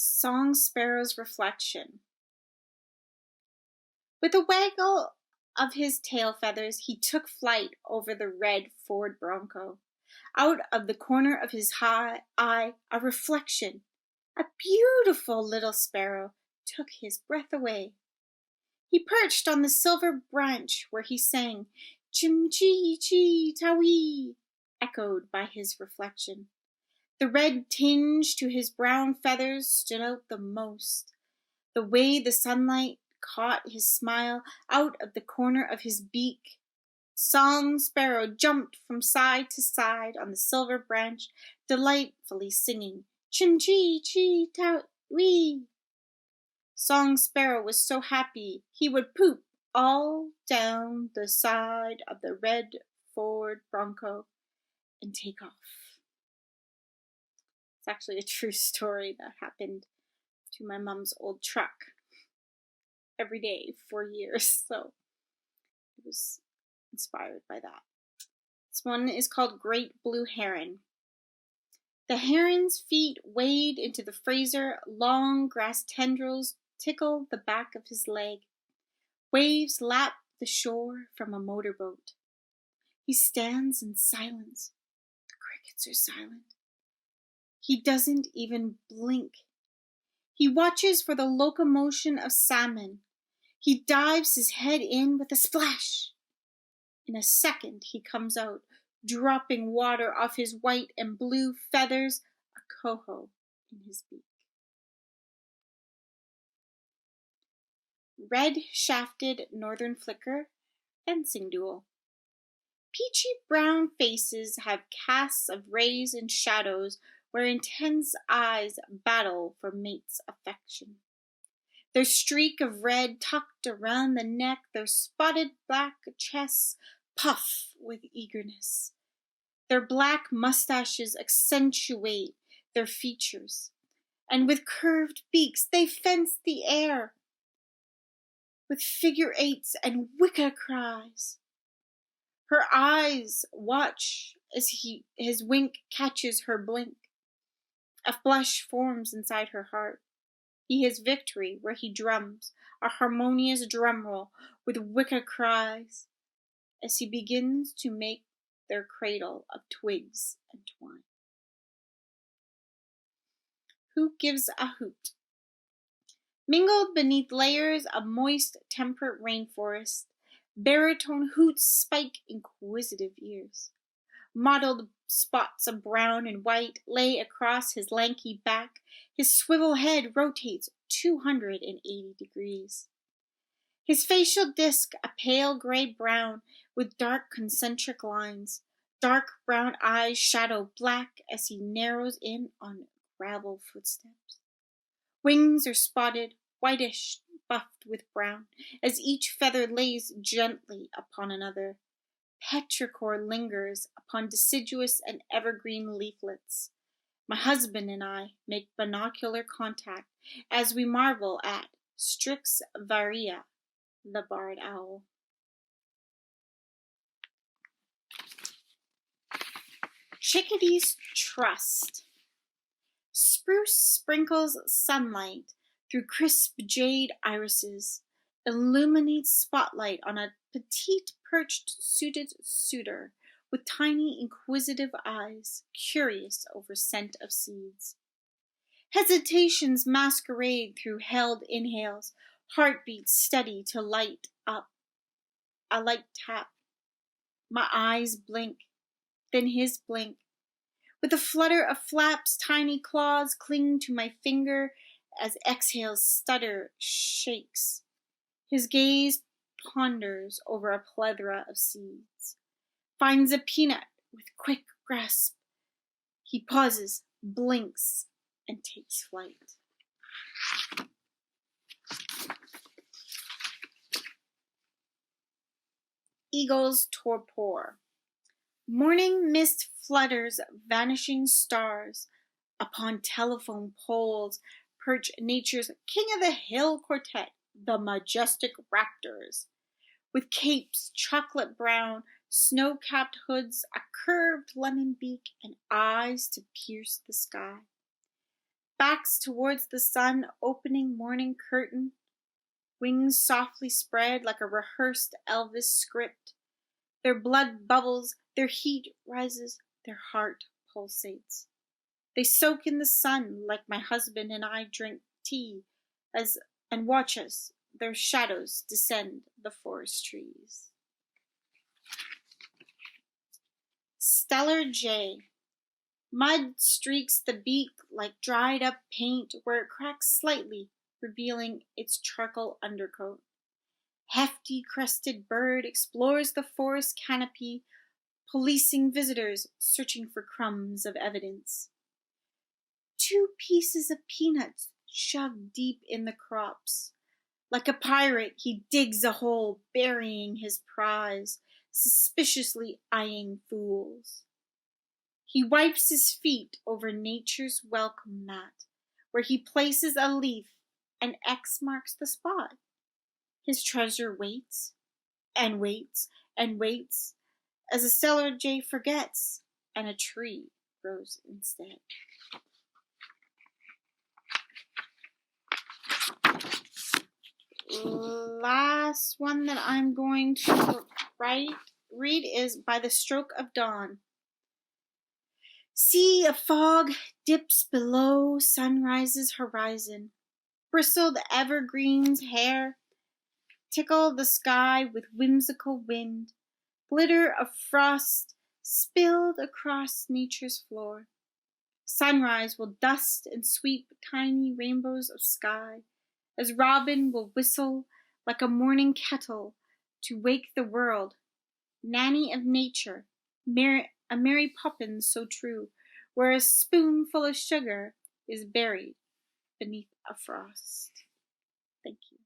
Song Sparrow's reflection. With a waggle of his tail feathers, he took flight over the red Ford Bronco. Out of the corner of his eye, a reflection, a beautiful little sparrow, took his breath away. He perched on the silver branch where he sang, Chim-chee-chee-ta-wee, echoed by his reflection. The red tinge to his brown feathers stood out the most. The way the sunlight caught his smile out of the corner of his beak. Song Sparrow jumped from side to side on the silver branch, delightfully singing, Chim-chee-chee-ta-wee. Song Sparrow was so happy he would poop all down the side of the red Ford Bronco and take off. It's actually a true story that happened to my mom's old truck every day for years, so it was inspired by that. This one is called Great Blue Heron. The heron's feet wade into the Fraser, long grass tendrils tickle the back of his leg. Waves lap the shore from a motorboat. He stands in silence. The crickets are silent. He doesn't even blink. He watches for the locomotion of salmon. He dives his head in with a splash. In a second he comes out, dropping water off his white and blue feathers, a coho in his beak. Red-shafted northern flicker, fencing duel. Peachy brown faces have casts of rays and shadows where intense eyes battle for mate's affection. Their streak of red tucked around the neck, their spotted black chests puff with eagerness. Their black mustaches accentuate their features, and with curved beaks they fence the air with figure eights and wicca cries. Her eyes watch as his wink catches her blink. A blush forms inside her heart. He has victory where he drums, a harmonious drum roll with wicca cries, as he begins to make their cradle of twigs and twine. Who gives a hoot? Mingled beneath layers of moist, temperate rainforest, baritone hoots spike inquisitive ears. Mottled spots of brown and white lay across his lanky back. His swivel head rotates 280 degrees. His facial disc a pale gray-brown with dark concentric lines. Dark brown eyes shadow black as he narrows in on gravel footsteps. Wings are spotted, whitish, buffed with brown, as each feather lays gently upon another. Petrichor lingers upon deciduous and evergreen leaflets. My husband and I make binocular contact as we marvel at Strix varia, the barred owl. Chickadees trust. Spruce sprinkles sunlight through crisp jade irises, illuminates spotlight on a petite perched suited suitor with tiny inquisitive eyes, curious over scent of seeds. Hesitations masquerade through held inhales, heartbeats steady to light up. A light tap. My eyes blink, then his blink. With a flutter of flaps, tiny claws cling to my finger as exhales stutter, shakes. His gaze ponders over a plethora of seeds. Finds a peanut with quick grasp. He pauses, blinks, and takes flight. Eagle's torpor. Morning mist flutters vanishing stars. Upon telephone poles perch nature's king of the hill quartet, the majestic raptors. With capes chocolate brown, snow-capped hoods, a curved lemon beak, and eyes to pierce the sky. Backs towards the sun, opening morning curtain, wings softly spread like a rehearsed Elvis script. Their blood bubbles, their heat rises, their heart pulsates. They soak in the sun like my husband and I drink tea and watch us, their shadows descend the forest trees. Stellar Jay. Mud streaks the beak like dried up paint where it cracks slightly, revealing its charcoal undercoat. Hefty crested bird explores the forest canopy, policing visitors, searching for crumbs of evidence. 2 pieces of peanuts shoved deep in the crops. Like a pirate, he digs a hole, burying his prize, suspiciously eyeing fools. He wipes his feet over nature's welcome mat, where he places a leaf, and X marks the spot. His treasure waits, and waits, and waits, as a stellar jay forgets, and a tree grows instead. Last one that I'm going to read is By the Stroke of Dawn. See a fog dips below sunrise's horizon. Bristled evergreens hair tickle the sky with whimsical wind. Glitter of frost spilled across nature's floor. Sunrise will dust and sweep tiny rainbows of sky, as robin will whistle like a morning kettle to wake the world. Nanny of nature, a Mary Poppins so true, where a spoonful of sugar is buried beneath a frost. Thank you.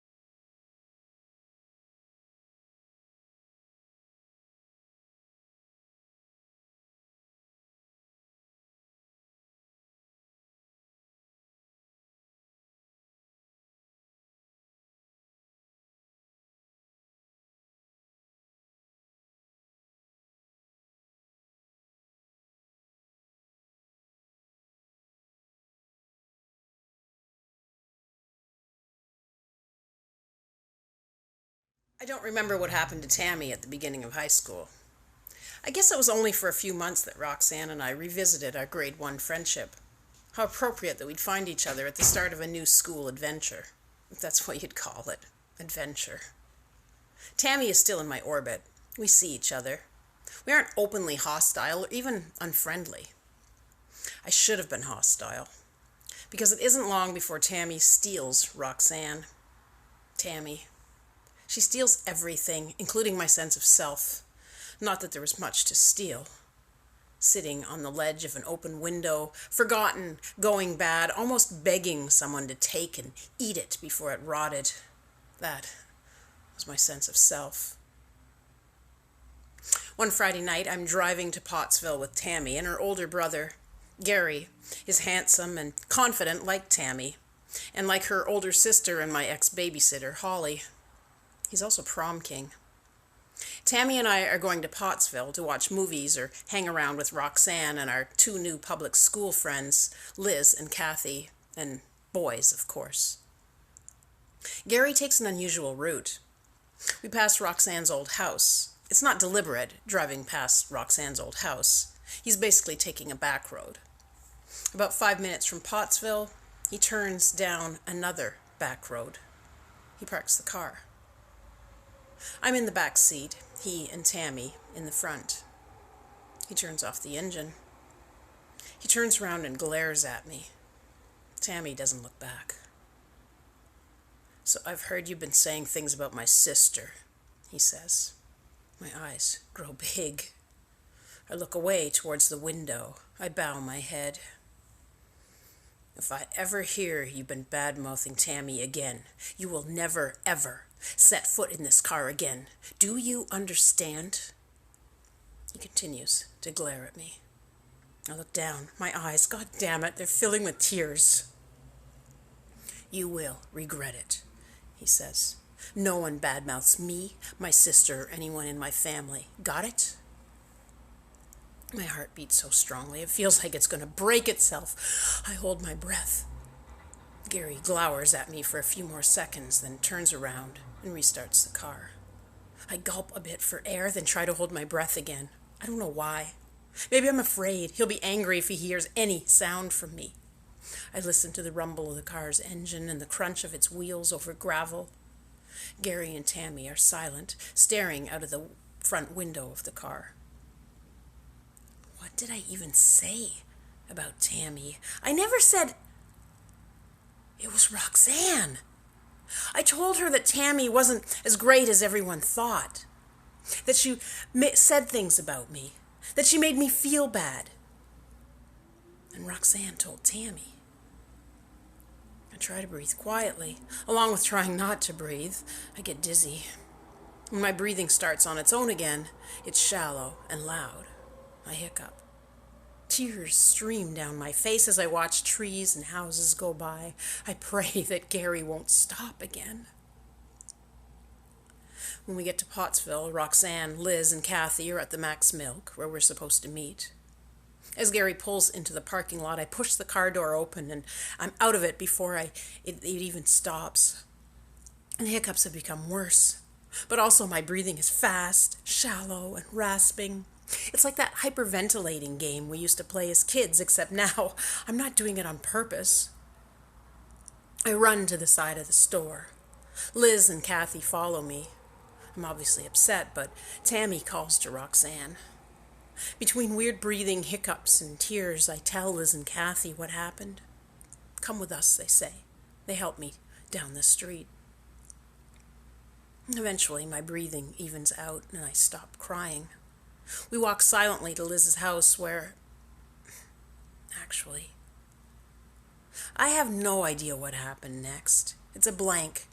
I don't remember what happened to Tammy at the beginning of high school. I guess it was only for a few months that Roxanne and I revisited our grade 1 friendship. How appropriate that we'd find each other at the start of a new school adventure. If that's what you'd call it. Adventure. Tammy is still in my orbit. We see each other. We aren't openly hostile or even unfriendly. I should have been hostile. Because it isn't long before Tammy steals Roxanne. Tammy. She steals everything, including my sense of self. Not that there was much to steal. Sitting on the ledge of an open window, forgotten, going bad, almost begging someone to take and eat it before it rotted. That was my sense of self. One Friday night, I'm driving to Pottsville with Tammy and her older brother. Gary is handsome and confident like Tammy, and like her older sister and my ex-babysitter, Holly. He's also prom king. Tammy and I are going to Pottsville to watch movies or hang around with Roxanne and our 2 new public school friends, Liz and Kathy, and boys, of course. Gary takes an unusual route. We pass Roxanne's old house. It's not deliberate, driving past Roxanne's old house. He's basically taking a back road. About 5 minutes from Pottsville, he turns down another back road. He parks the car. I'm in the back seat, he and Tammy in the front. He turns off the engine. He turns around and glares at me. Tammy doesn't look back. "So I've heard you've been saying things about my sister," he says. My eyes grow big. I look away towards the window. I bow my head. "If I ever hear you've been bad-mouthing Tammy again, you will never, ever set foot in this car again. Do you understand?" He continues to glare at me. I look down. My eyes, God damn it, they're filling with tears. "You will regret it," he says. "No one badmouths me, my sister, or anyone in my family. Got it?" My heart beats so strongly, it feels like it's going to break itself. I hold my breath. Gary glowers at me for a few more seconds, then turns around and restarts the car. I gulp a bit for air, then try to hold my breath again. I don't know why. Maybe I'm afraid he'll be angry if he hears any sound from me. I listen to the rumble of the car's engine and the crunch of its wheels over gravel. Gary and Tammy are silent, staring out of the front window of the car. What did I even say about Tammy? I never said... It was Roxanne. I told her that Tammy wasn't as great as everyone thought. That she said things about me. That she made me feel bad. And Roxanne told Tammy. I try to breathe quietly, along with trying not to breathe. I get dizzy. When my breathing starts on its own again, it's shallow and loud. I hiccup. Tears stream down my face as I watch trees and houses go by. I pray that Gary won't stop again. When we get to Pottsville, Roxanne, Liz, and Kathy are at the Max Milk, where we're supposed to meet. As Gary pulls into the parking lot, I push the car door open, and I'm out of it before it even stops. And the hiccups have become worse. But also my breathing is fast, shallow, and rasping. It's like that hyperventilating game we used to play as kids, except now I'm not doing it on purpose. I run to the side of the store. Liz and Kathy follow me. I'm obviously upset, but Tammy calls to Roxanne. Between weird breathing, hiccups, and tears, I tell Liz and Kathy what happened. "Come with us," they say. They help me down the street. Eventually, my breathing evens out, and I stop crying. We walk silently to Liz's house where... Actually, I have no idea what happened next. It's a blank.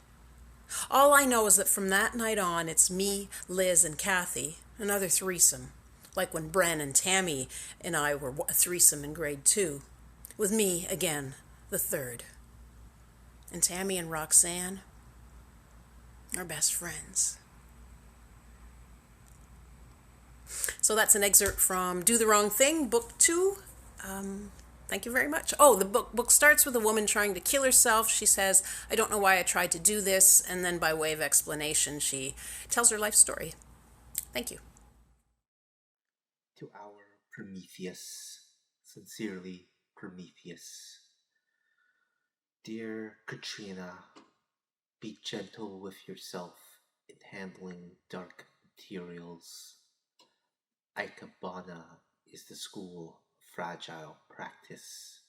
All I know is that from that night on, it's me, Liz, and Kathy, another threesome, like when Bren and Tammy and I were a threesome in grade 2, with me, again, the third. And Tammy and Roxanne are best friends. So that's an excerpt from Do the Wrong Thing, Book 2. Thank you very much. Oh, the book starts with a woman trying to kill herself. She says, "I don't know why I tried to do this." And then by way of explanation, she tells her life story. Thank you. To our Prometheus, sincerely Prometheus. Dear Katrina, be gentle with yourself in handling dark materials. Ikebana is the school of fragile practice.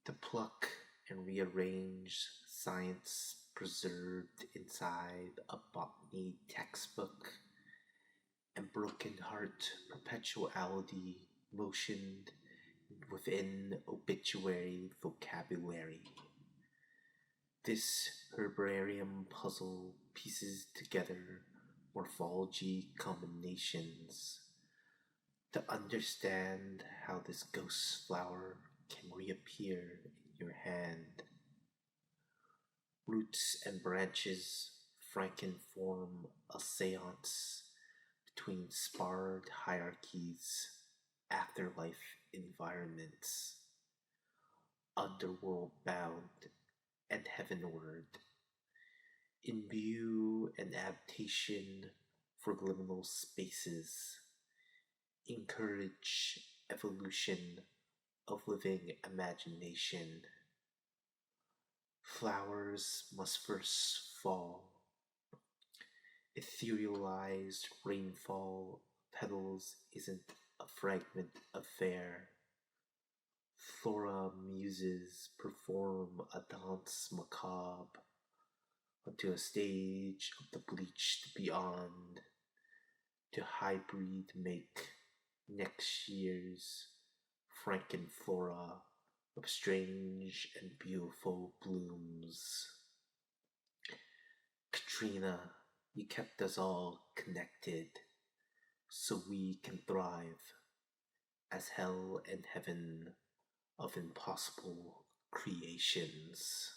To pluck and rearrange science preserved inside a botany textbook, and broken heart perpetuality motioned within obituary vocabulary. This herbarium puzzle pieces together morphology combinations to understand how this ghost flower can reappear in your hand. Roots and branches Frankenform a seance between sparred hierarchies, afterlife environments, underworld bound and heavenward. Imbue an adaptation for liminal spaces. Encourage evolution of living imagination. Flowers must first fall. Etherealized rainfall petals isn't a fragment affair. Flora muses perform a dance macabre onto a stage of the bleached beyond, to hybrid make next year's Frankenflora of strange and beautiful blooms. Katrina, you kept us all connected, so we can thrive as hell and heaven of impossible creations.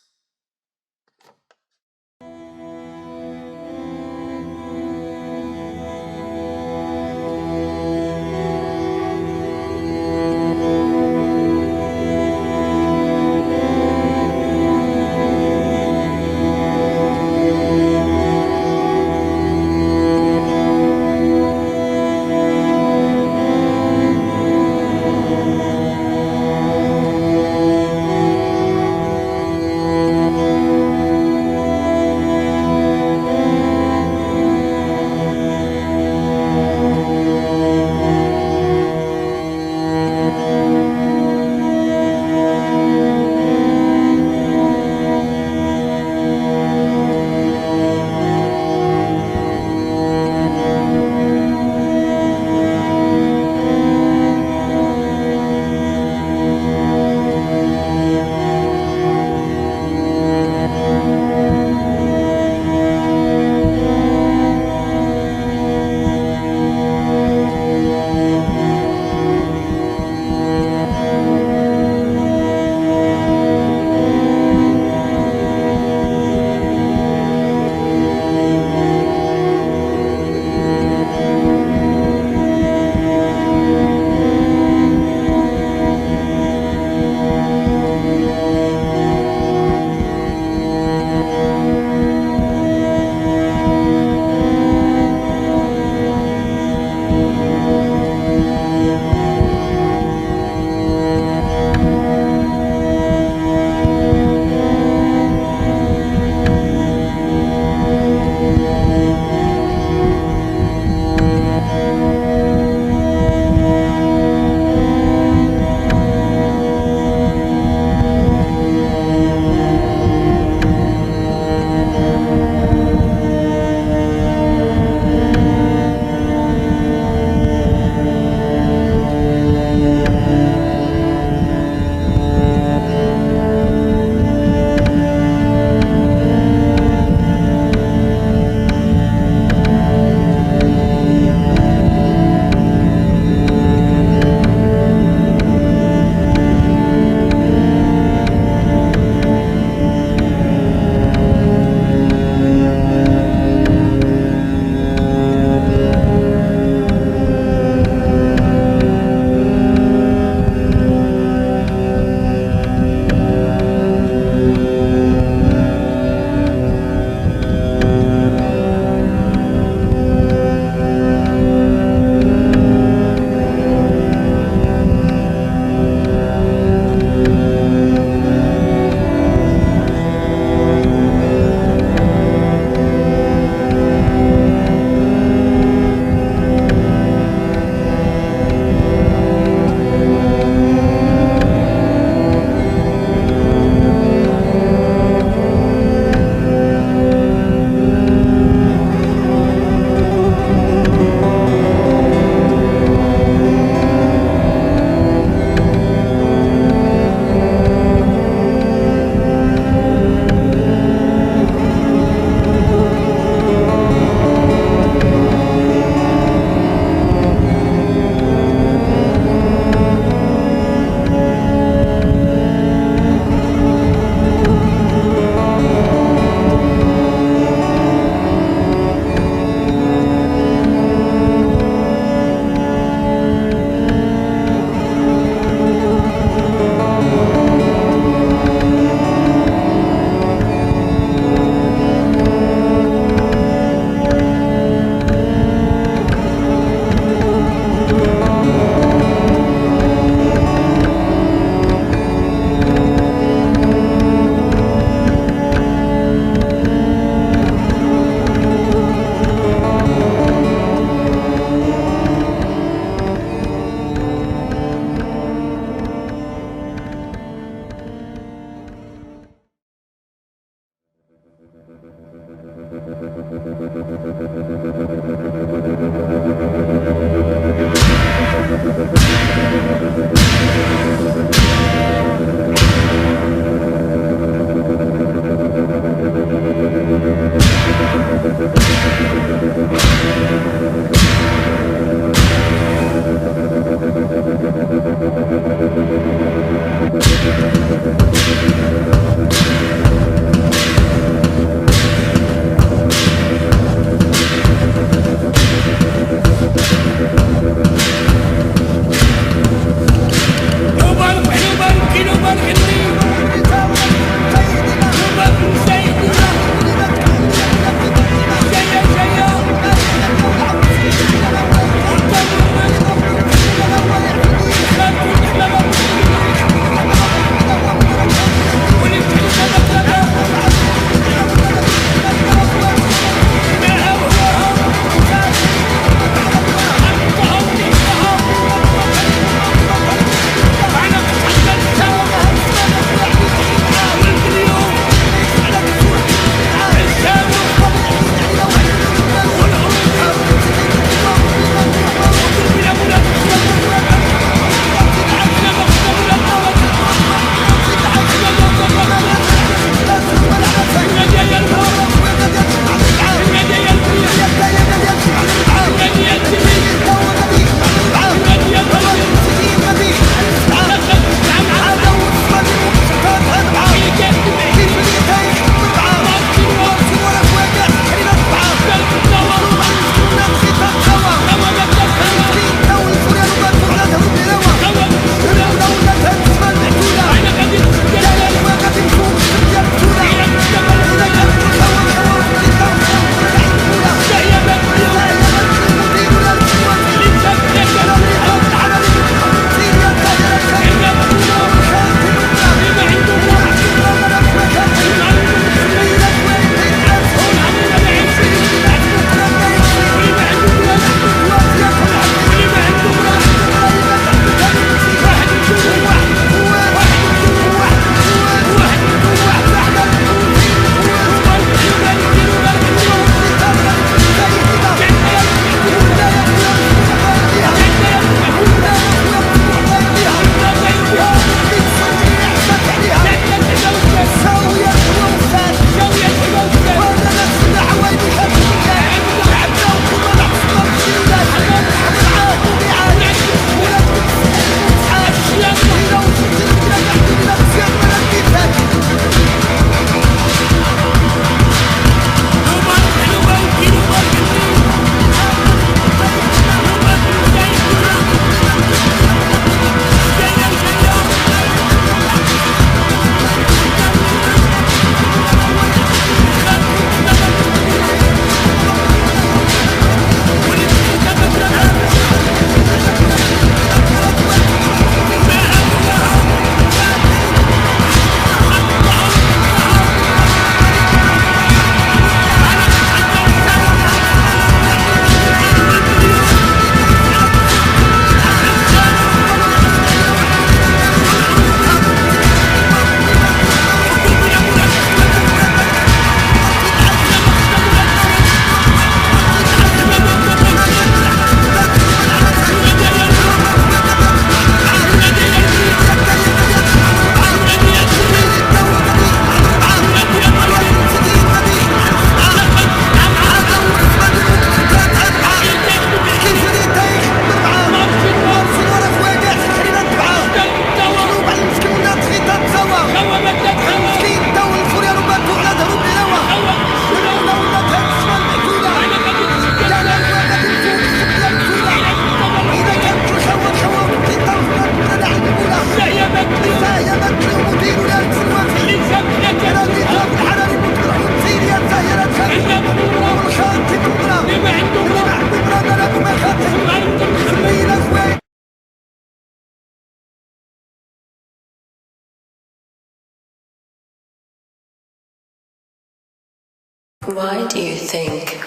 Why do you think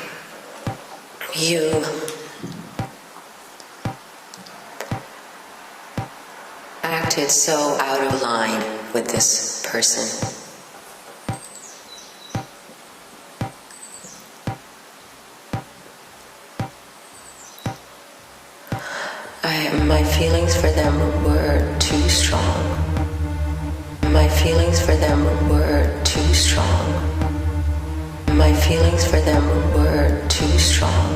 you acted so out of line with this person? My feelings for them were too strong. My feelings for them were too strong. My feelings for them were too strong.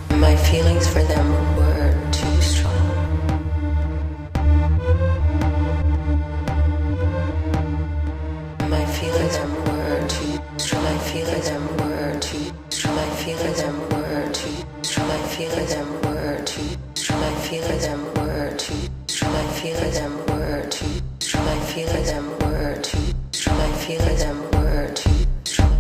My feelings for them were too strong. My feelings for them were too strong. My feelings for them were too strong. My feelings for them were too strong. My feelings for them were too strong. My feelings for them were too strong. My feelings for them were too strong. My feelings for them were too strong. My feelings for them were too strong.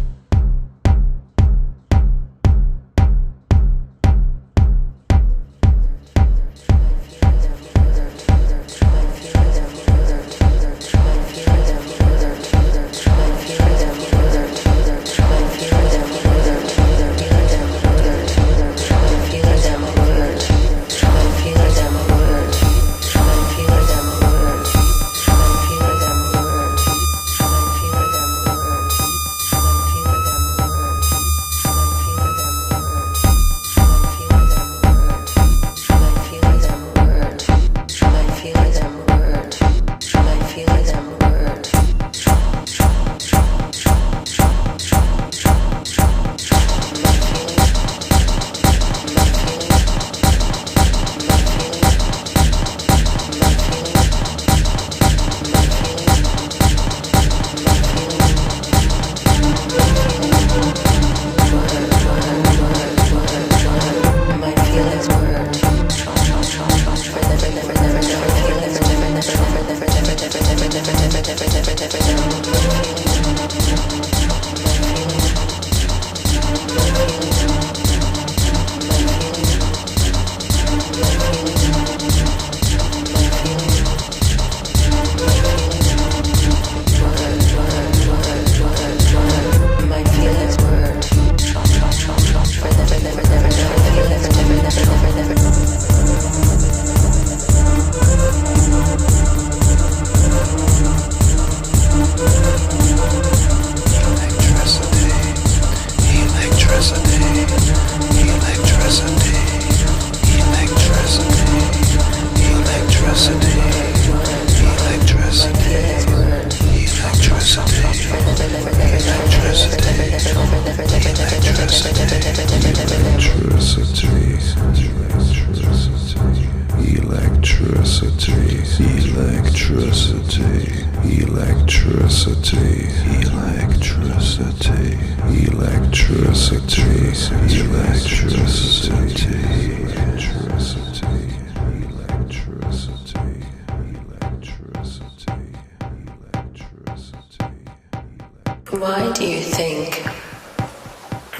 Why do you think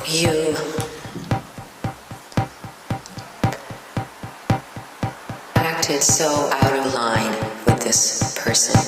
you acted so out of line with this person?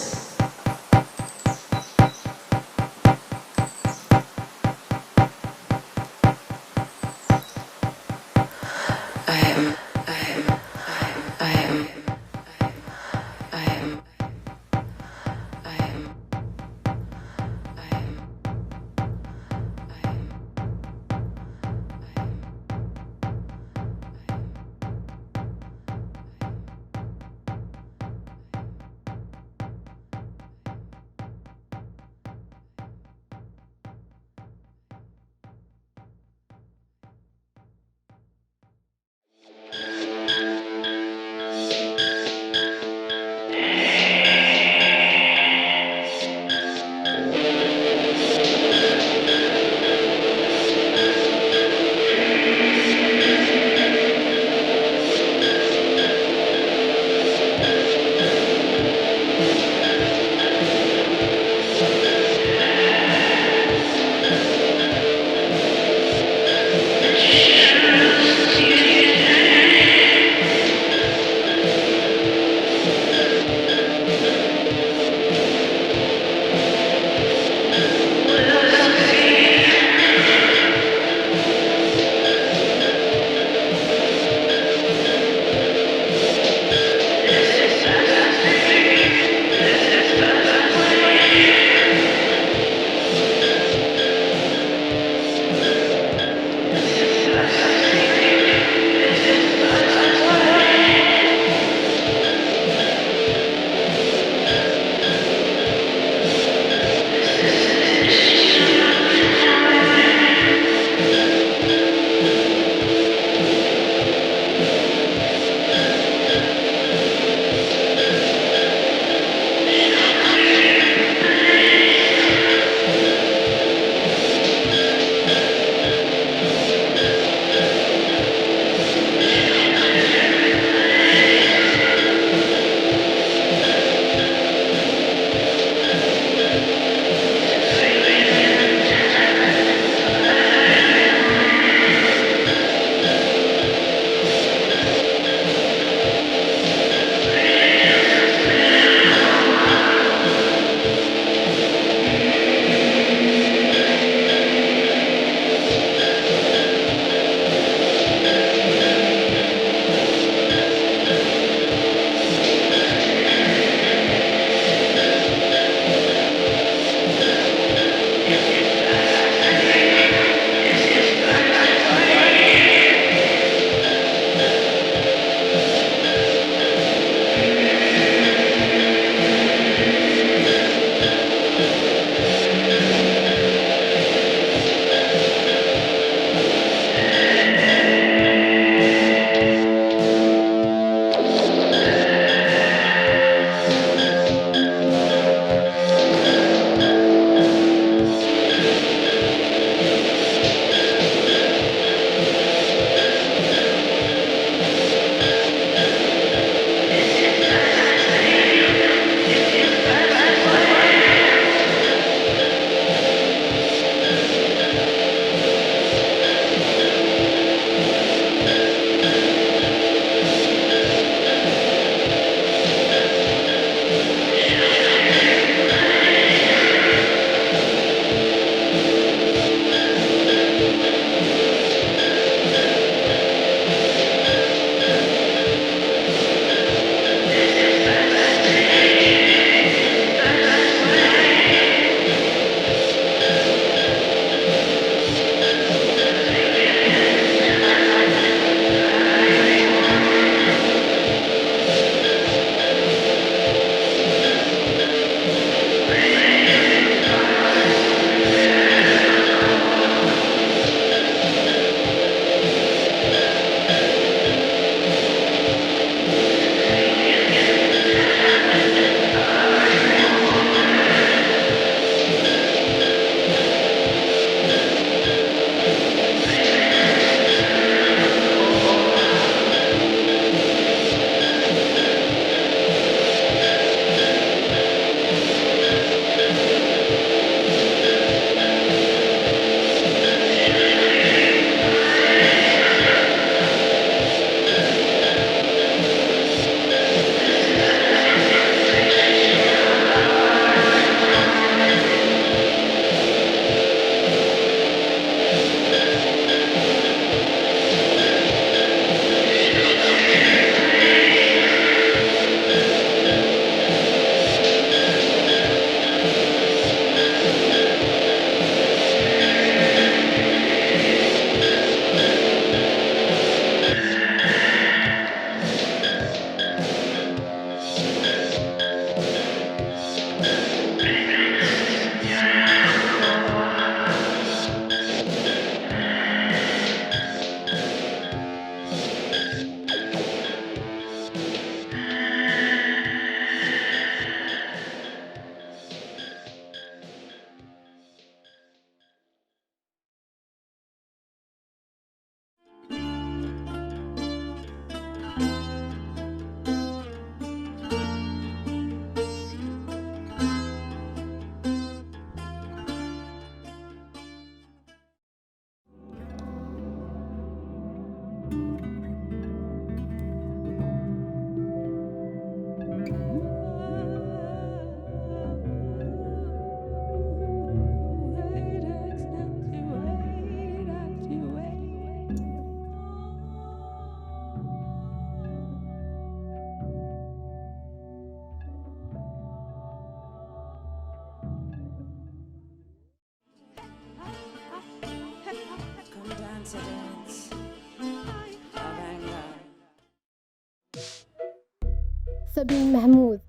Sabine Mahmood,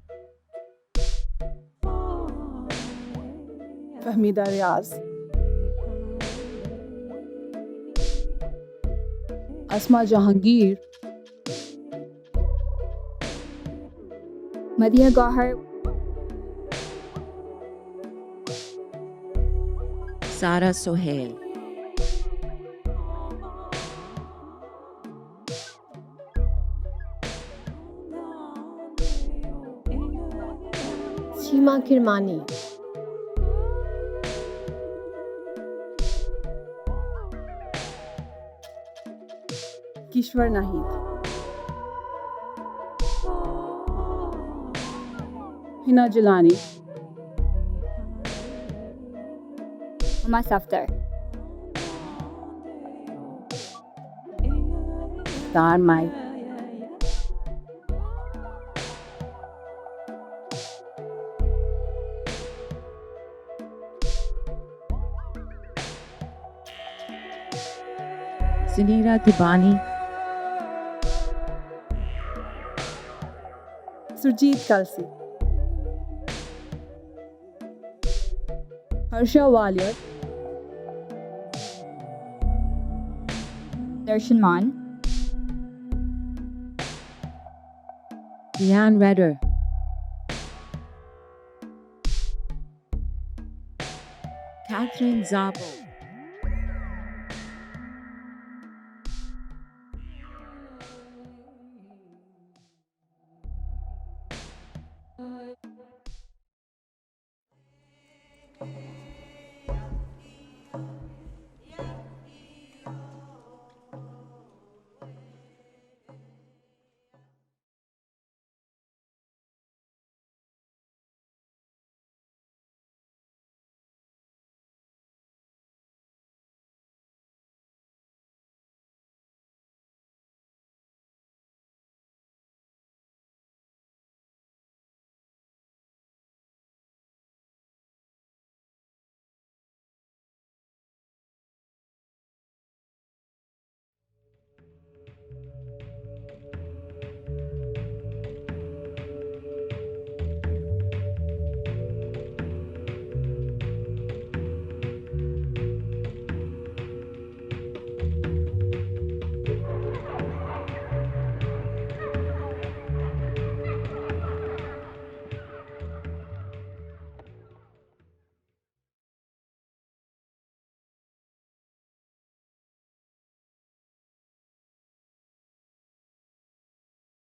Fahmida Riaz, Asma Jahangir, Madhya Gauhar, Sara Sohail, Seema Kirmani, Kishwar Nahid, Hina Jilani, Huma Safdar, Dar Mai, Sunira Tibani, Surjit Kalsi, Harsha Walia, Darshan Maan, Diane Redder, Catherine Zabo,